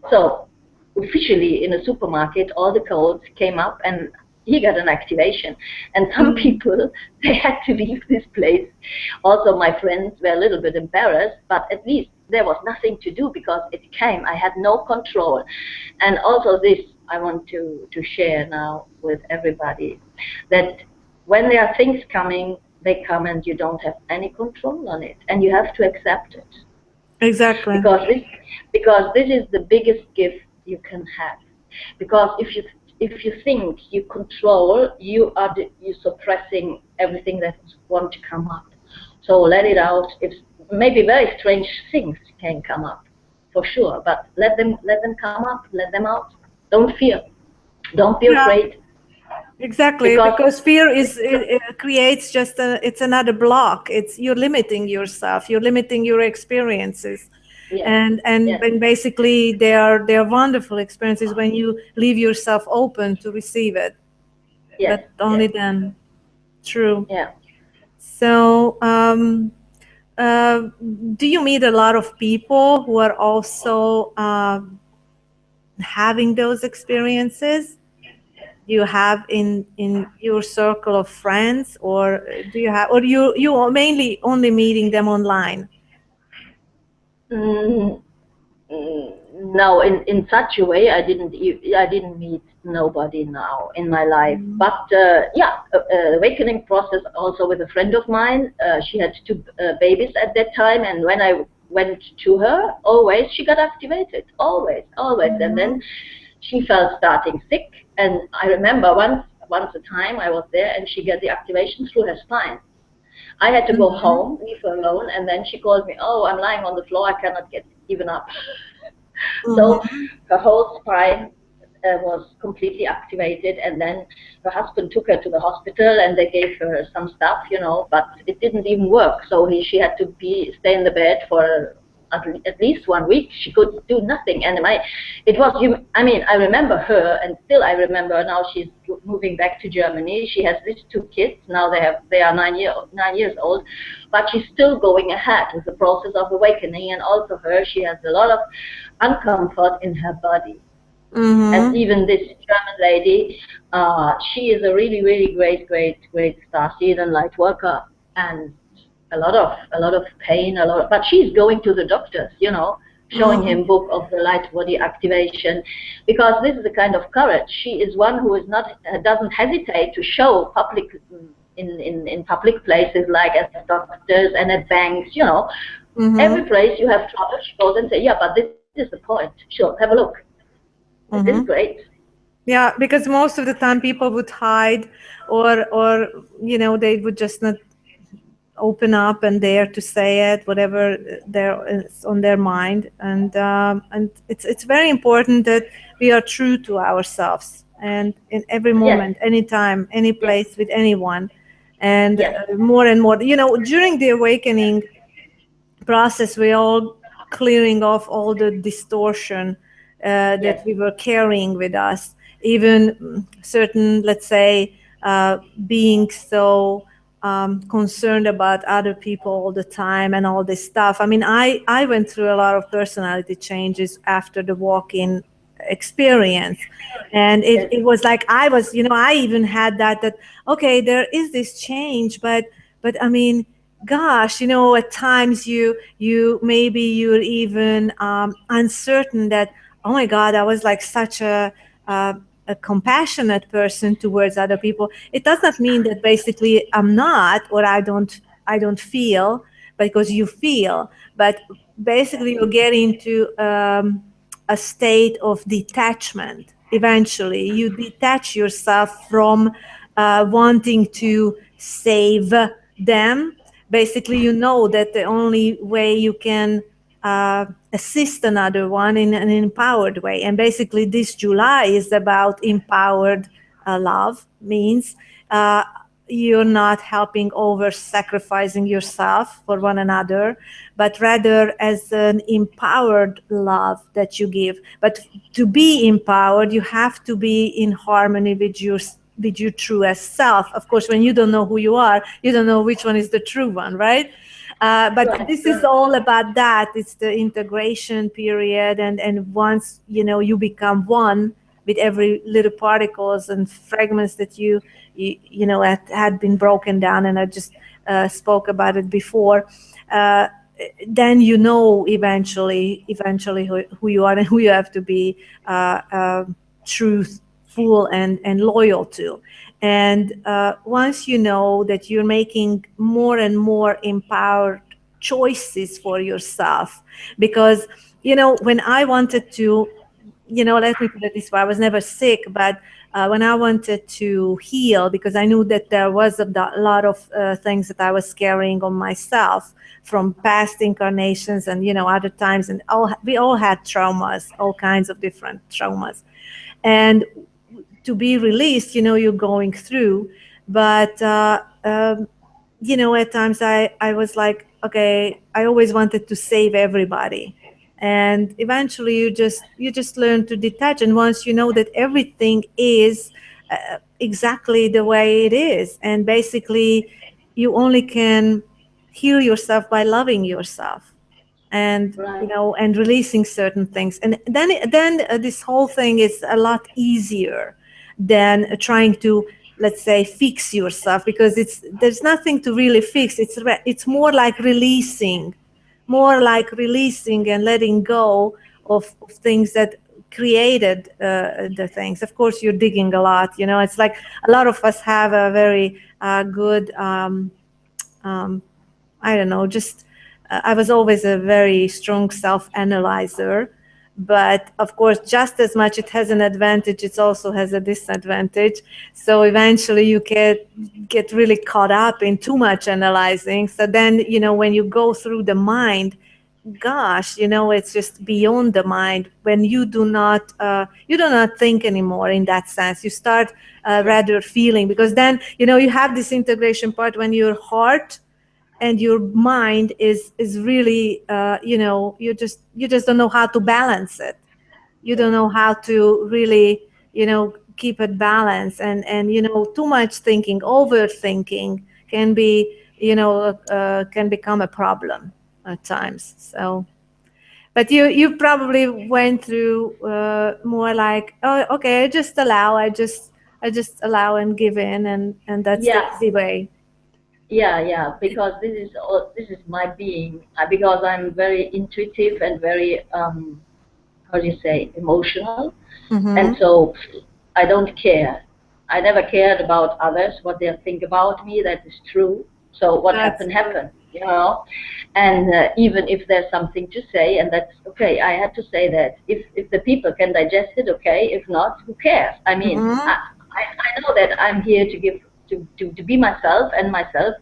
So officially in a supermarket, all the codes came up, and he got an activation. And some Mm. people, they had to leave this place. Also, my friends were a little bit embarrassed, but at least there was nothing to do because it came. I had no control. And also this I want to share now with everybody, that when there are things coming, they come and you don't have any control on it, and you have to accept it, Exactly. because this is the biggest gift you can have. Because if you think you control, you suppressing everything that want to come up. So let it out. If maybe very strange things can come up, for sure, but let them come up, let them out. Don't fear. Don't be Yeah, afraid, exactly. because Because fear it creates it's another block. You're limiting yourself. You're limiting your experiences. yes, And yes, basically they are wonderful experiences when you leave yourself open to receive it, yes, but only yes, then. True. yeah. So uh, do you meet a lot of people who are also having those experiences? Do you have in your circle of friends, or do you have, or you are mainly only meeting them online? Mm, no, in such a way, I didn't meet nobody now in my life. But yeah, awakening process also with a friend of mine. She had two babies at that time, and when I went to her, always she got activated, always, always. And Mm-hmm. then she felt starting sick, and I remember once a time I was there, and she got the activation through her spine. I had to go Mm-hmm. home, leave her alone, and then she called me, "Oh, I'm lying on the floor. I cannot get even up." So Mm-hmm. her whole spine was completely activated, and then her husband took her to the hospital, and they gave her some stuff, but it didn't even work. So she had to stay in the bed for at least 1 week. She could do nothing, and it was, I mean, I remember her, and still I remember. Now she's moving back to Germany. She has these two kids now. They are 9 years old, but she's still going ahead with the process of awakening. And also she has a lot of uncomfort in her body. As Mm-hmm. even this German lady, she is a really, really great starseed and light worker, and a lot of pain, but she's going to the doctors, showing Mm-hmm. him book of the light body activation, because this is a kind of courage. She is one who is not doesn't hesitate to show public in public places like as doctors and at banks, every Mm-hmm. place you have trouble. She goes and say, yeah, but this is the point. Sure, have a look. This is Mm-hmm. great. Yeah, because most of the time people would hide, or they would just not open up and dare to say it, whatever is on their mind. And it's very important that we are true to ourselves, and in every Yes, moment, anytime, any yes, place, with anyone. And yes, more and more, during the awakening process, we're all clearing off all the distortion that yes, we were carrying with us. Even certain, let's say, being so concerned about other people all the time and all this stuff. I mean, I went through a lot of personality changes after the walk-in experience. And yes, it was like I was, I even had that, okay, there is this change, but I mean, gosh, at times you maybe you're even uncertain that, oh my God, I was like such a a compassionate person towards other people. It does not mean that basically I'm not, or I don't feel, because you feel. But basically you get into a state of detachment. Eventually you detach yourself from wanting to save them. Basically, you know that the only way you can assist another one in an empowered way. And basically, this July is about empowered love, means uh, you're not helping over sacrificing yourself for one another, but rather as an empowered love that you give. But to be empowered, you have to be in harmony with your truest self. Of course, when you don't know who you are, you don't know which one is the true one, right? But right, this is right, all about that. It's the integration period, and once you become one with every little particles and fragments that had been broken down, and I just spoke about it before. Uh, then eventually who you are and who you have to be truthful and loyal to. And once you know that you're making more and more empowered choices for yourself, because when I wanted to, let me put it this way, I was never sick, but when I wanted to heal, because I knew that there was a lot of things that I was carrying on myself from past incarnations and other times, and we all had traumas, all kinds of different traumas. And to be released, you're going through. But at times I was like, okay, I always wanted to save everybody. And eventually you just learn to detach. And once you know that everything is exactly the way it is, and basically you only can heal yourself by loving yourself, and right, and releasing certain things. And then this whole thing is a lot easier than trying to, let's say, fix yourself, because there's nothing to really fix. It's more like releasing and letting go of things that created the things. Of course you're digging a lot. It's like a lot of us have a very good um, I don't know, just I was always a very strong self-analyzer, but of course, just as much it has an advantage, it also has a disadvantage. So eventually, you get really caught up in too much analyzing. So then, when you go through the mind, gosh, it's just beyond the mind. When you do not think anymore in that sense. You start yes, rather feeling, because then you have this integration part when your heart and your mind is really you just don't know how to balance it. You yes, don't know how to really keep it balanced. And too much thinking, overthinking can be can become a problem at times. So But you probably went through more like, oh, okay, I just allow and give in, and that's the Yeah, easy way. yeah, because this is my being. Because I'm very intuitive and very how do you say, emotional, and Mm-hmm. so I don't care. I never cared about others, what they think about me. That is true. So what That's happened good. happened, you know. And even if there's something to say, and that's okay, I had to say that. If the people can digest it, okay. If not, who cares? I mean, Mm-hmm. I know that I'm here to give to be myself, and myself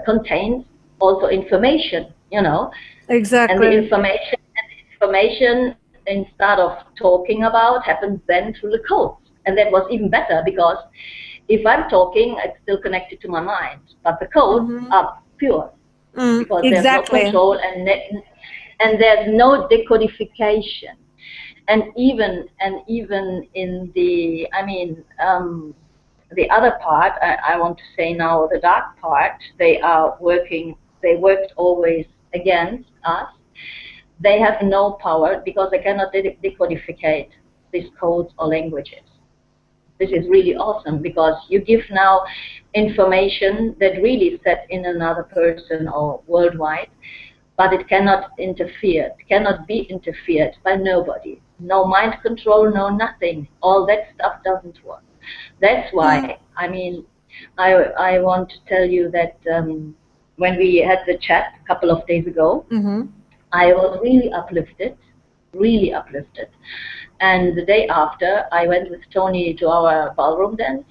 contains also information, you know, and the Exactly. information instead of talking about happens then through the codes. And that was even better because if I'm talking, it's still connected to my mind, but the codes Mm-hmm. are pure because there's no Exactly. control, and there's no decodification. And even in the, I mean, the other part, I want to say now, the dark part, they worked always against us. They have no power because they cannot decodificate these codes or languages. This is really awesome because you give now information that really set in another person or worldwide, but it cannot interfere. It cannot be interfered by nobody. No mind control, no nothing. All that stuff doesn't work. That's why, I mean, I want to tell you that when we had the chat a couple of days ago, Mm-hmm. I was really uplifted, really uplifted. And the day after, I went with Tony to our ballroom dance,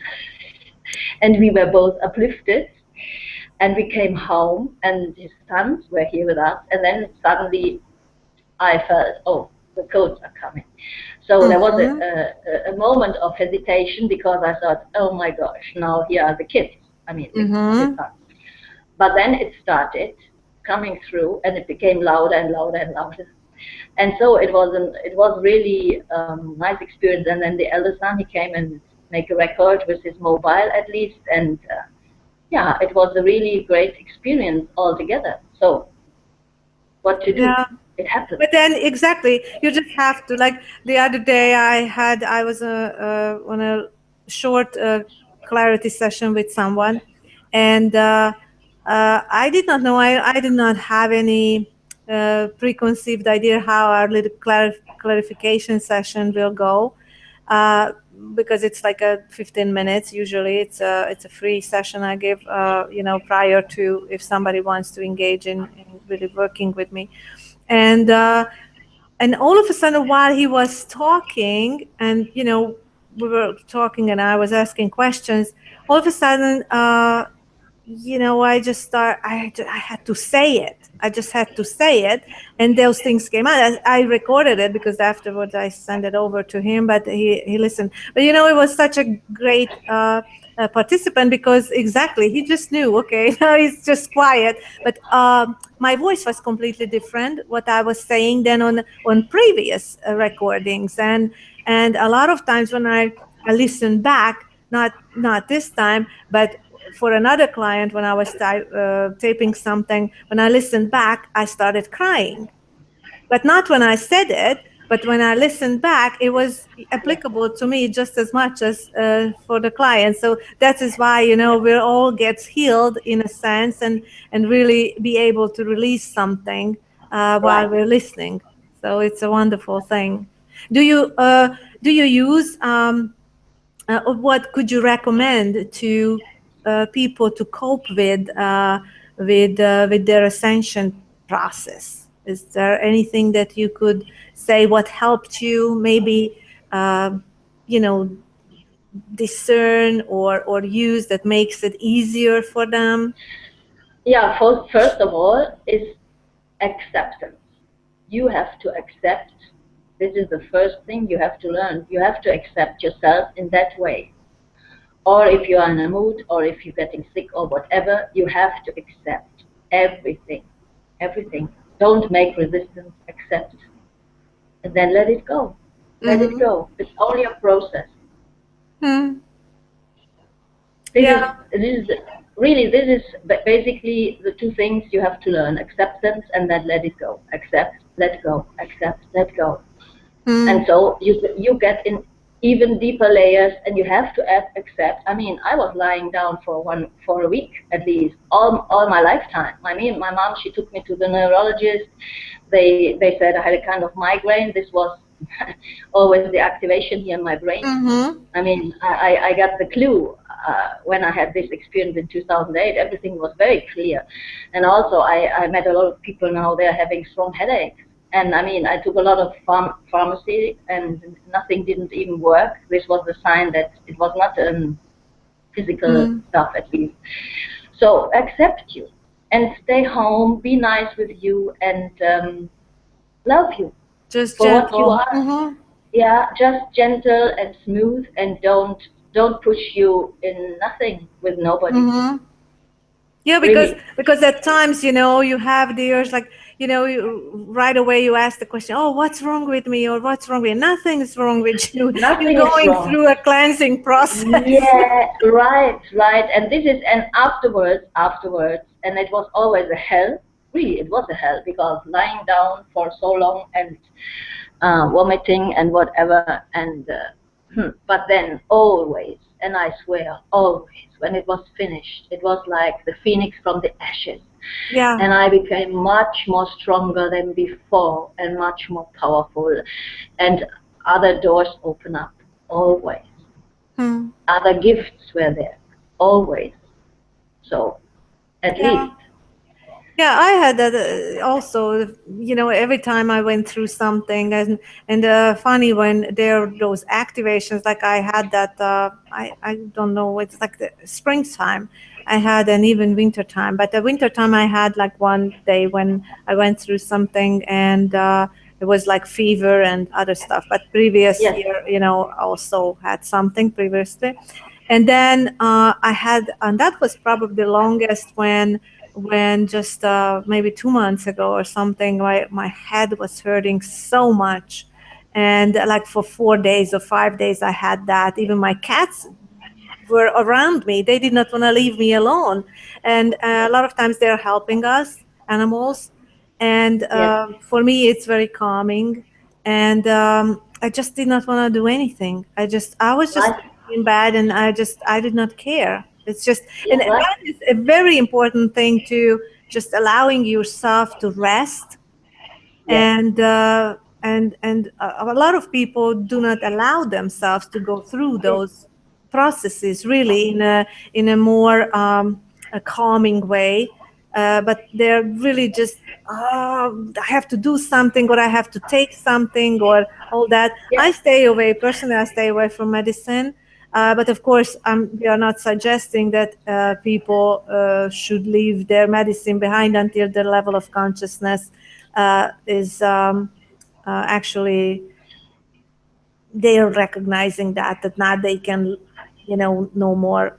and we were both uplifted. And we came home, and his sons were here with us. And then suddenly, I felt, oh, the codes are coming. So there was Mm-hmm. a moment of hesitation because I thought, oh my gosh, now here are the kids. I mean, his Mm-hmm. sons. But then it started coming through, and it became louder and louder and louder. And so it was really nice experience. And then the elder son, he came and make a record with his mobile at least, and yeah, it was a really great experience altogether. So what to do? Yeah. It happened. But then exactly, you just have to, like the other day I was on a short clarity session with someone, and I did not know, I did not have any preconceived idea how our little clarification session will go, uh, because it's like a 15 minutes usually. It's a free session I give, prior to, if somebody wants to engage in really working with me. And all of a sudden, while he was talking, and we were talking and I was asking questions, all of a sudden, I had to say it. I just had to say it, and those things came out. I recorded it because afterwards I sent it over to him, but he listened. But it was such a great participant, because exactly, he just knew. Okay, now he's just quiet, but my voice was completely different what I was saying than on previous recordings, and a lot of times when I listen back, not this time, but for another client, when I was taping something, when I listened back, I started crying. But not when I said it, but when I listened back, it was Yeah, applicable to me just as much as for the client. So that is why, we all gets healed in a sense, and really be able to release something while right. we're listening. So it's a wonderful thing. Do you use what could you recommend to people to cope with their ascension process? Is there anything that you could say what helped you maybe uh, you know discern or use that makes it easier for them? Yeah, first of all is acceptance. You have to accept. This is the first thing you have to learn. You have to accept yourself in that way. Or if you are in a mood, or if you're getting sick or whatever, you have to accept everything. Everything. Don't make resistance, accept. And then let it go. Let it Mm-hmm. go. It's only a process. Hmm. This is Yeah. this is really, this is basically the two things you have to learn: acceptance and then let it go. Accept let go, accept, let go. And so you get in even deeper layers, and you have to accept. I mean, I was lying down for a week at least, all my lifetime. I mean, my mom, she took me to the neurologist. They said I had a kind of migraine. This was always the activation here in my brain. I mean, I got the clue when I had this experience in 2008. Everything was very clear. And also, I met a lot of people now, they're having strong headaches. And I mean, I took a lot of pharmacy, and nothing didn't even work. This was a sign that it was not physical stuff, at least. So accept you, and stay home, be nice with you, and love you just for gentle. what you are. Yeah, just gentle and smooth, and don't push you in nothing with nobody. Yeah, because at times, you know, you have the urge, like, you know, right away you ask the question, oh, what's wrong with me, or what's wrong with you? Nothing's wrong with you. Nothing You're is going wrong. through a cleansing process. Yeah, right. And this is, and afterwards, and it was always a hell. Really, it was a hell, because lying down for so long and vomiting and whatever, and but then always, and I swear, always, when it was finished, it was like the phoenix from the ashes. Yeah. And I became much more stronger than before, and much more powerful, and other doors open up, always. Other gifts were there, always. So, at least. Yeah, I had that also, you know, every time I went through something, and funny when there are those activations, like I had that, I don't know, it's like the springtime, I had, and even wintertime, but the wintertime I had like one day when I went through something, and it was like fever and other stuff, but previous year, you know, also had something previously. And then I had, and that was probably the longest when just maybe 2 months ago or something, my head was hurting so much. And like for 4 days or 5 days, I had that. Even my cats were around me. They did not want to leave me alone. And a lot of times they're helping us, animals. And for me, it's very calming. And I just did not want to do anything. I was just in bed, and I did not care. It's just, and that is a very important thing, to just allowing yourself to rest. And a lot of people do not allow themselves to go through those processes really in a more a calming way, but they're really just, oh, I have to do something, or I have to take something, or all that. I stay away personally. I stay away from medicine. But of course, we are not suggesting that people should leave their medicine behind until their level of consciousness is actually, they are recognizing that now they can, you know, no more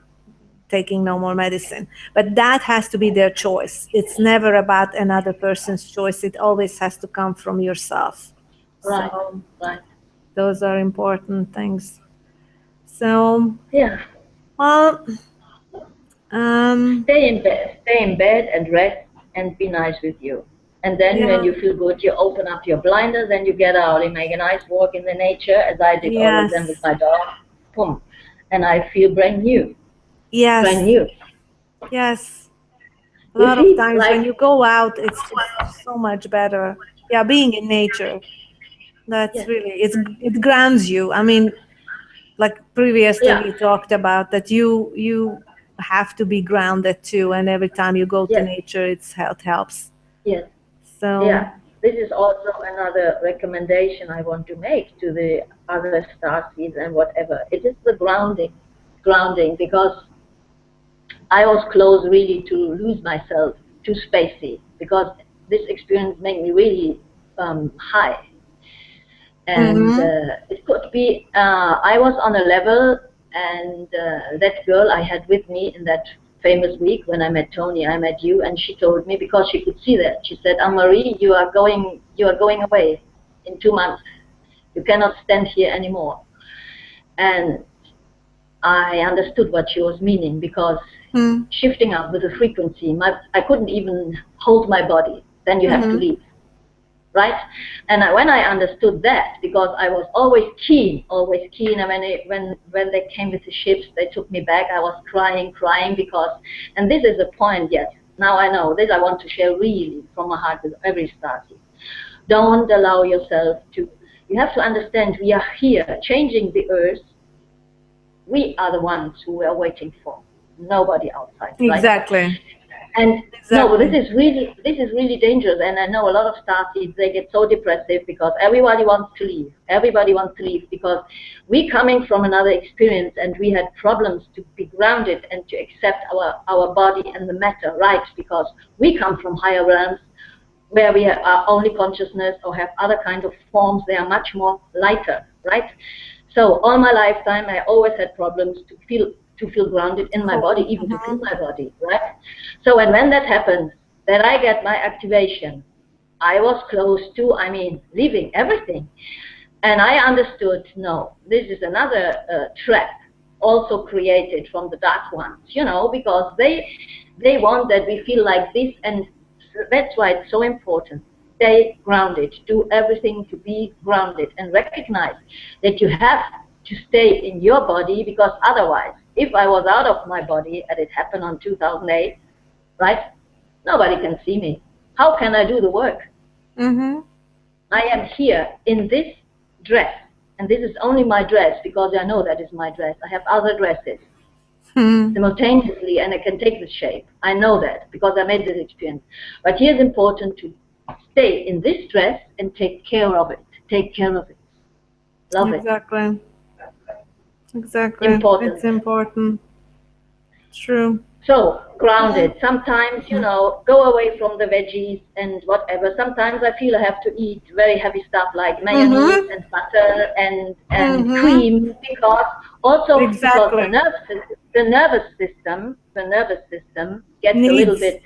taking no more medicine. But that has to be their choice. It's never about another person's choice. It always has to come from yourself. So those are important things. So well, stay in bed and rest, and be nice with you. And then when you feel good, you open up your blinders and you get out and make a nice walk in the nature, as I did all of them with my dog. Boom. And I feel brand new. Brand new. Yes. A lot of times when you go out, it's just so much better. Yeah, being in nature. That's really, it grounds you. I mean, like previously we talked about that you have to be grounded too, and every time you go to nature, it helps. Yes. So this is also another recommendation I want to make to the other starseeds and whatever. It is the grounding, because I was close really to lose myself, too spacey, because this experience made me really high. And it could be, I was on a level, and that girl I had with me in that famous week when I met Tony, I met you, and she told me, because she could see that, she said, Annemarie, you are going away in 2 months. You cannot stand here anymore. And I understood what she was meaning, because shifting up with the frequency, I couldn't even hold my body. Then you have to leave. right? And when I understood that, because I was always keen, and when they came with the ships, they took me back. I was crying, because, and this is a point. Yes, now I know this. I want to share really from my heart with every starseed. Don't allow yourself to. You have to understand we are here, changing the earth. We are the ones who we are waiting for. Nobody outside. Exactly. Right? And no, this is really dangerous. And I know a lot of starseeds, they get so depressive because everybody wants to leave. Everybody wants to leave because we coming from another experience and we had problems to be grounded and to accept our body and the matter, right? Because we come from higher realms where we are only consciousness or have other kind of forms. They are much more lighter, right? So all my lifetime, I always had problems to feel grounded in my body, even to feel my body, right? So and when that happens, then I get my activation. I was close to, leaving everything. And I understood, no, this is another trap also created from the dark ones, because they want that we feel like this, and that's why it's so important. Stay grounded. Do everything to be grounded and recognize that you have to stay in your body, because otherwise, if I was out of my body, and it happened on 2008, right? Nobody can see me. How can I do the work? Mm-hmm. I am here in this dress, and this is only my dress because I know that is my dress. I have other dresses simultaneously, and I can take the shape. I know that because I made this experience. But here it's important to stay in this dress and take care of it. Take care of it. Love it. Exactly. Important. It's important. True. So, grounded. Sometimes, go away from the veggies and whatever. Sometimes I feel I have to eat very heavy stuff like mayonnaise and butter and cream, because also because the nervous system gets a little bit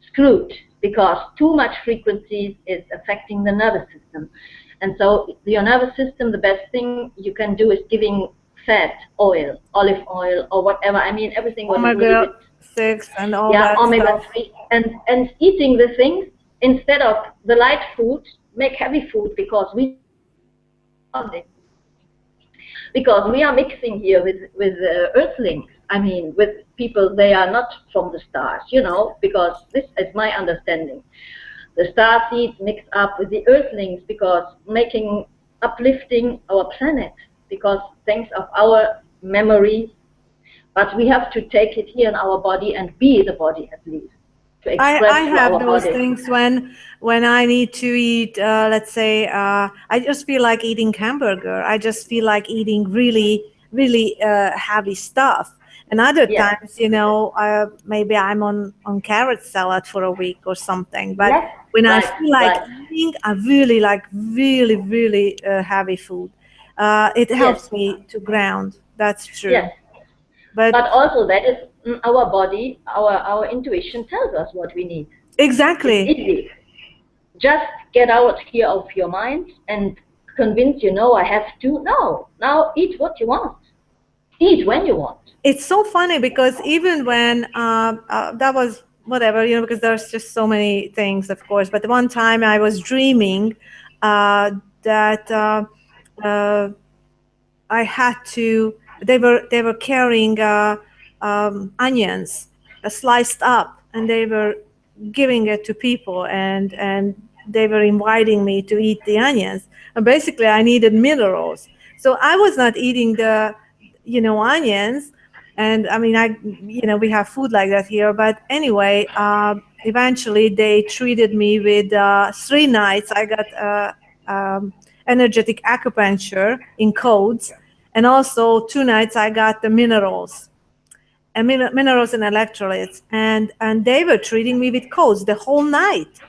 screwed, because too much frequencies is affecting the nervous system. And so your nervous system, the best thing you can do is giving fat, oil, olive oil, or whatever. Everything what is a little bit 6 and all that omega stuff. 3, and eating the things instead of the light food. Make heavy food, because we are mixing here with earthlings. With people, they are not from the stars, because this is my understanding. The star seeds mix up with the earthlings, because uplifting our planet, because thanks of our memory, but we have to take it here in our body and be the body at least. To express I have those body. things when I need to eat, let's say, I just feel like eating hamburger. I just feel like eating really, really heavy stuff. And other times, maybe I'm on carrot salad for a week or something. But when I feel like eating, I really like really, really heavy food. It helps me to ground. That's true. Yes. But also that is our body, our intuition tells us what we need. Exactly. It's easy. Just get out here of your mind and convince I have to. No, now eat what you want. Eat when you want. It's so funny because even when that was whatever, because there's just so many things, of course. But one time I was dreaming that I had to. They were carrying onions sliced up, and they were giving it to people, and they were inviting me to eat the onions. And basically, I needed minerals, so I was not eating the onions. And we have food like that here. But anyway, eventually they treated me with 3 nights. I got energetic acupuncture in codes, and also 2 nights I got the minerals and minerals and electrolytes, and they were treating me with codes the whole night.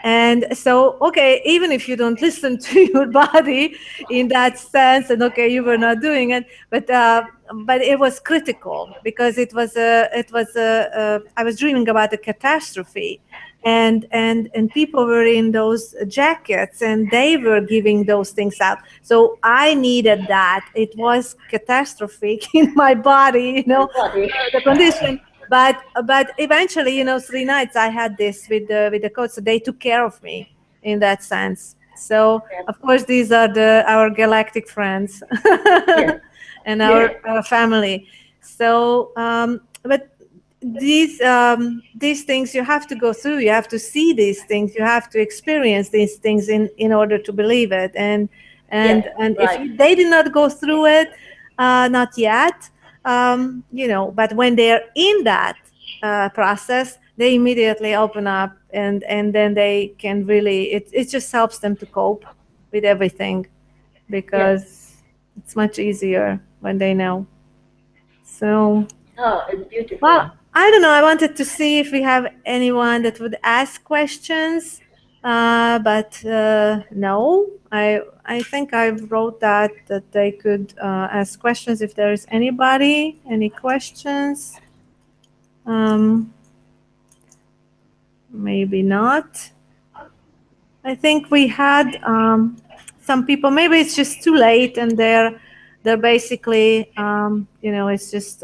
And so, okay, even if you don't listen to your body in that sense, and okay, you were not doing it, but it was critical, because I was dreaming about a catastrophe, and people were in those jackets, and they were giving those things out. So I needed that. It was catastrophic in my body, the condition. But eventually, 3 nights I had this with the coach, so they took care of me. in that sense. So Yes. of course these are our galactic friends Yes. and Yes. our family. So but these things you have to go through, you have to see these things, you have to experience these things in order to believe it. Yes. And if Right. they did not go through it, not yet, but when they're in that process, they immediately open up, and then they can really, it just helps them to cope with everything, Yes. because it's much easier when they know. So, Oh, it's beautiful. well, I don't know. I wanted to see if we have anyone that would ask questions, but no. I think I wrote that they could ask questions if there is anybody. Any questions? Um, Maybe not. I think we had some people. Maybe it's just too late, and they're basically it's just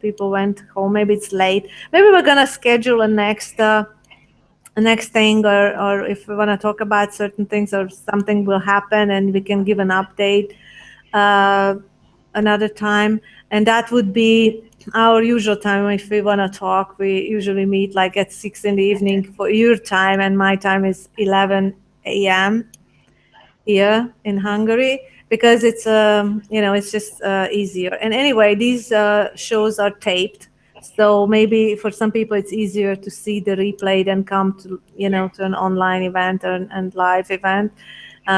people went home. Maybe it's late. Maybe we're gonna schedule a next thing, or if we want to talk about certain things, or something will happen, and we can give an update another time, and that would be our usual time. If we want to talk, we usually meet like at 6 in the evening for your time, and my time is 11 a.m. here in Hungary, because it's it's just easier. And anyway, these shows are taped, so maybe for some people it's easier to see the replay than come to to an online event and live event,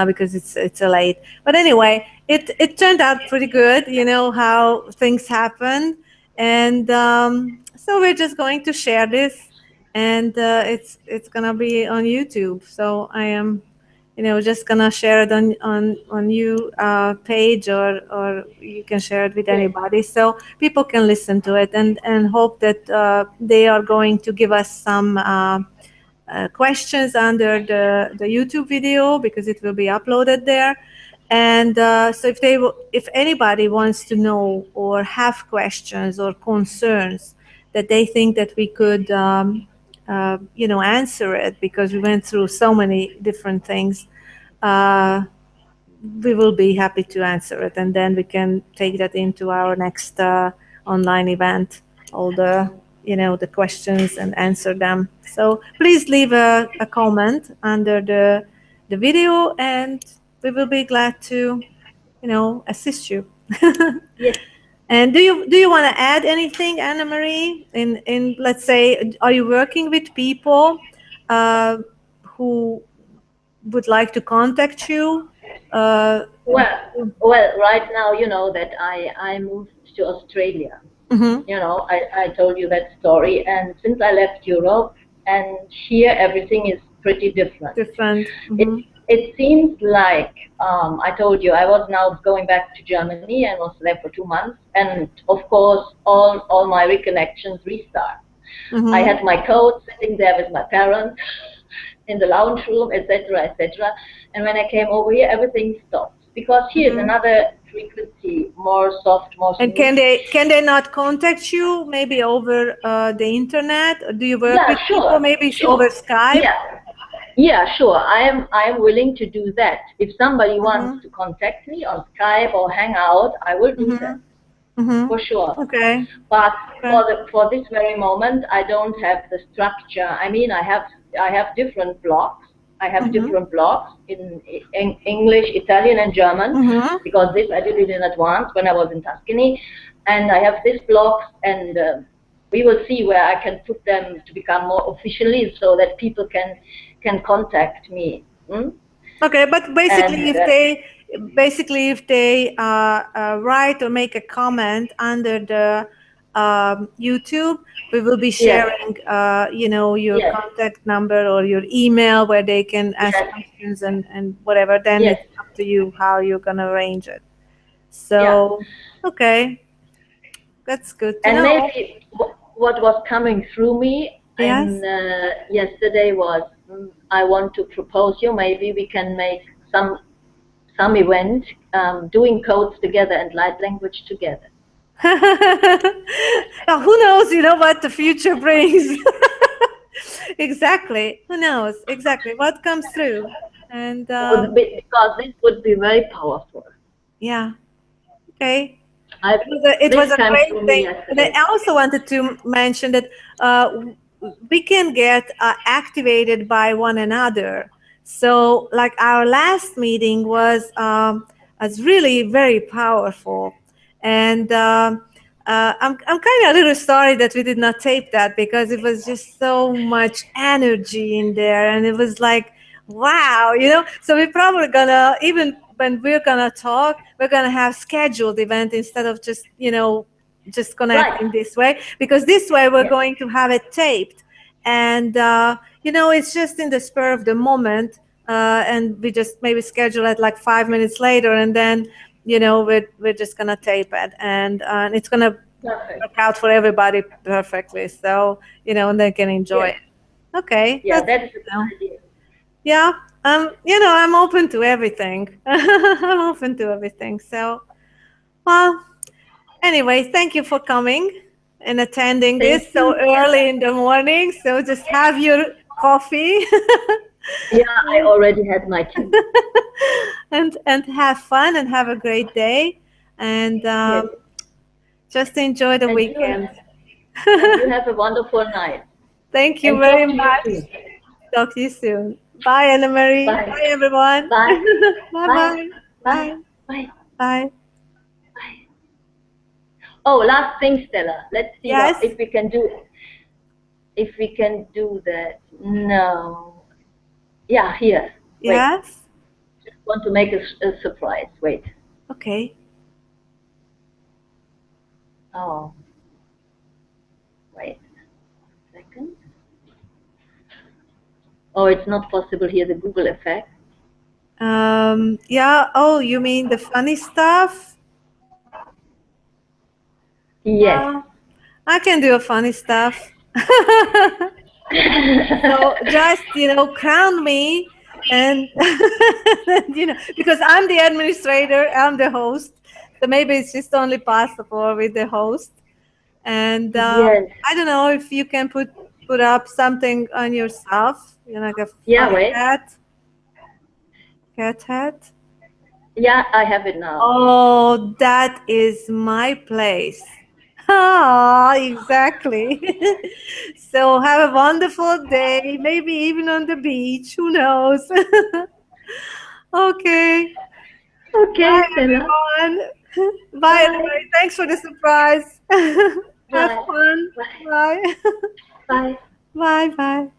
because it's a late. But anyway, it turned out pretty good. You know how things happen, and so we're just going to share this, and it's gonna be on YouTube. So I am just gonna share it on you page, or you can share it with Yes. anybody, so people can listen to it, and hope that they are going to give us some questions under the YouTube video, because it will be uploaded there. And so if anybody wants to know or have questions or concerns that they think that we could answer it, because we went through so many different things, uh, we will be happy to answer it, and then we can take that into our next online event, all the questions, and answer them. So please leave a comment under the video, and we will be glad to assist you. Yes. And do you want to add anything, Annemarie? In let's say, are you working with people who would like to contact you? Uh, Well, well, right now, you know that I moved to Australia. mm-hmm. You know, I told you that story, and since I left Europe, and here everything is pretty different. Different. It Mm-hmm. it seems like I told you I was now going back to Germany and was there for 2 months, and of course all my reconnections restart. I Mm-hmm. had my coach sitting there with my parents in the lounge room, etc., etc. And when I came over here, everything stopped because here's Mm-hmm. another frequency, more soft, more And smooth. can they not contact you, maybe over the internet? Or do you work Yeah, with people sure, maybe over sure. Skype? Yeah, yeah, sure. I am willing to do that. If somebody wants Mm-hmm. to contact me on Skype or hang out, I will do Mm-hmm. that Mm-hmm. for sure. Okay. But Okay. for this very moment, I don't have the structure. I mean, I have different blocks. I have Mm-hmm. different blocks in English, Italian, and German, Mm-hmm. because this I did it in advance when I was in Tuscany, and I have these blocks, and we will see where I can put them to become more officially, so that people can contact me. Hmm? Okay, but And basically if they write or make a comment under the YouTube, we will be yes, sharing your yes, contact number or your email, where they can ask yes, questions, and whatever. Then yes, it's up to you how you're gonna arrange it. yeah. So okay, that's good to And know. maybe what was coming through me Yes. in yesterday was, I want to propose you. Maybe we can make some event, doing codes together and light language together. Now, who knows, what the future brings. Exactly. Who knows? Exactly what comes through. And Because this would be very powerful. yeah, okay. I It this was a came great through me thing. And yesterday. I also wanted to mention that we can get activated by one another. So, like our last meeting was really very powerful, and I'm kind of a little sorry that we did not tape that because it was just so much energy in there, and it was like, wow, you know. So we're probably gonna, even when we're gonna talk, we're gonna have scheduled event instead of just, you know, just Right. connecting this way, because this way we're Yes. going to have it taped, and you know, it's just in the spur of the moment, and we just maybe schedule it like 5 minutes later, and then, you know, we're just gonna tape it, and it's gonna Perfect. work out for everybody perfectly, so, you know, and they can enjoy Yes. it. Okay, Yeah, that's, that is a you know, good idea. yeah, you know, I'm open to everything. I'm open to everything. So, well, anyway, thank you for coming and attending Thank this so you, early Stella. in the morning. So just have your coffee Yeah, I already had my tea. and have fun and have a great day, and Yes. just enjoy the And you weekend. and you have a wonderful night. Thank you And very talk to you much. soon. Talk to you soon. Bye, Annemarie. Bye. Bye, everyone. Bye. Bye Bye. bye. Bye. Bye. Bye. Bye. Bye. Oh, last thing, Stella. Let's see what Yes. if we can do. If we can do that. No. Yeah, here. Wait. Yes. Just want to make a surprise. Wait. Okay. Oh, wait. Second. Oh, it's not possible here. The Google effect. Yeah. Oh, you mean the funny stuff? Yes. I can do a funny stuff. So just, you know, crown me, and you know, because I'm the administrator, I'm the host. So maybe it's just only possible with the host. And Yes. I don't know if you can put up something on yourself, you know, like a Yeah, funny wait. cat head. Yeah, I have it now. Oh, that is my place. Ah, exactly. So have a wonderful day, maybe even on the beach, who knows? Okay. Okay, Bye, Stella. everyone. Bye, Bye. everybody. Thanks for the surprise. Have Bye. fun. Bye. Bye. Bye. Bye, bye.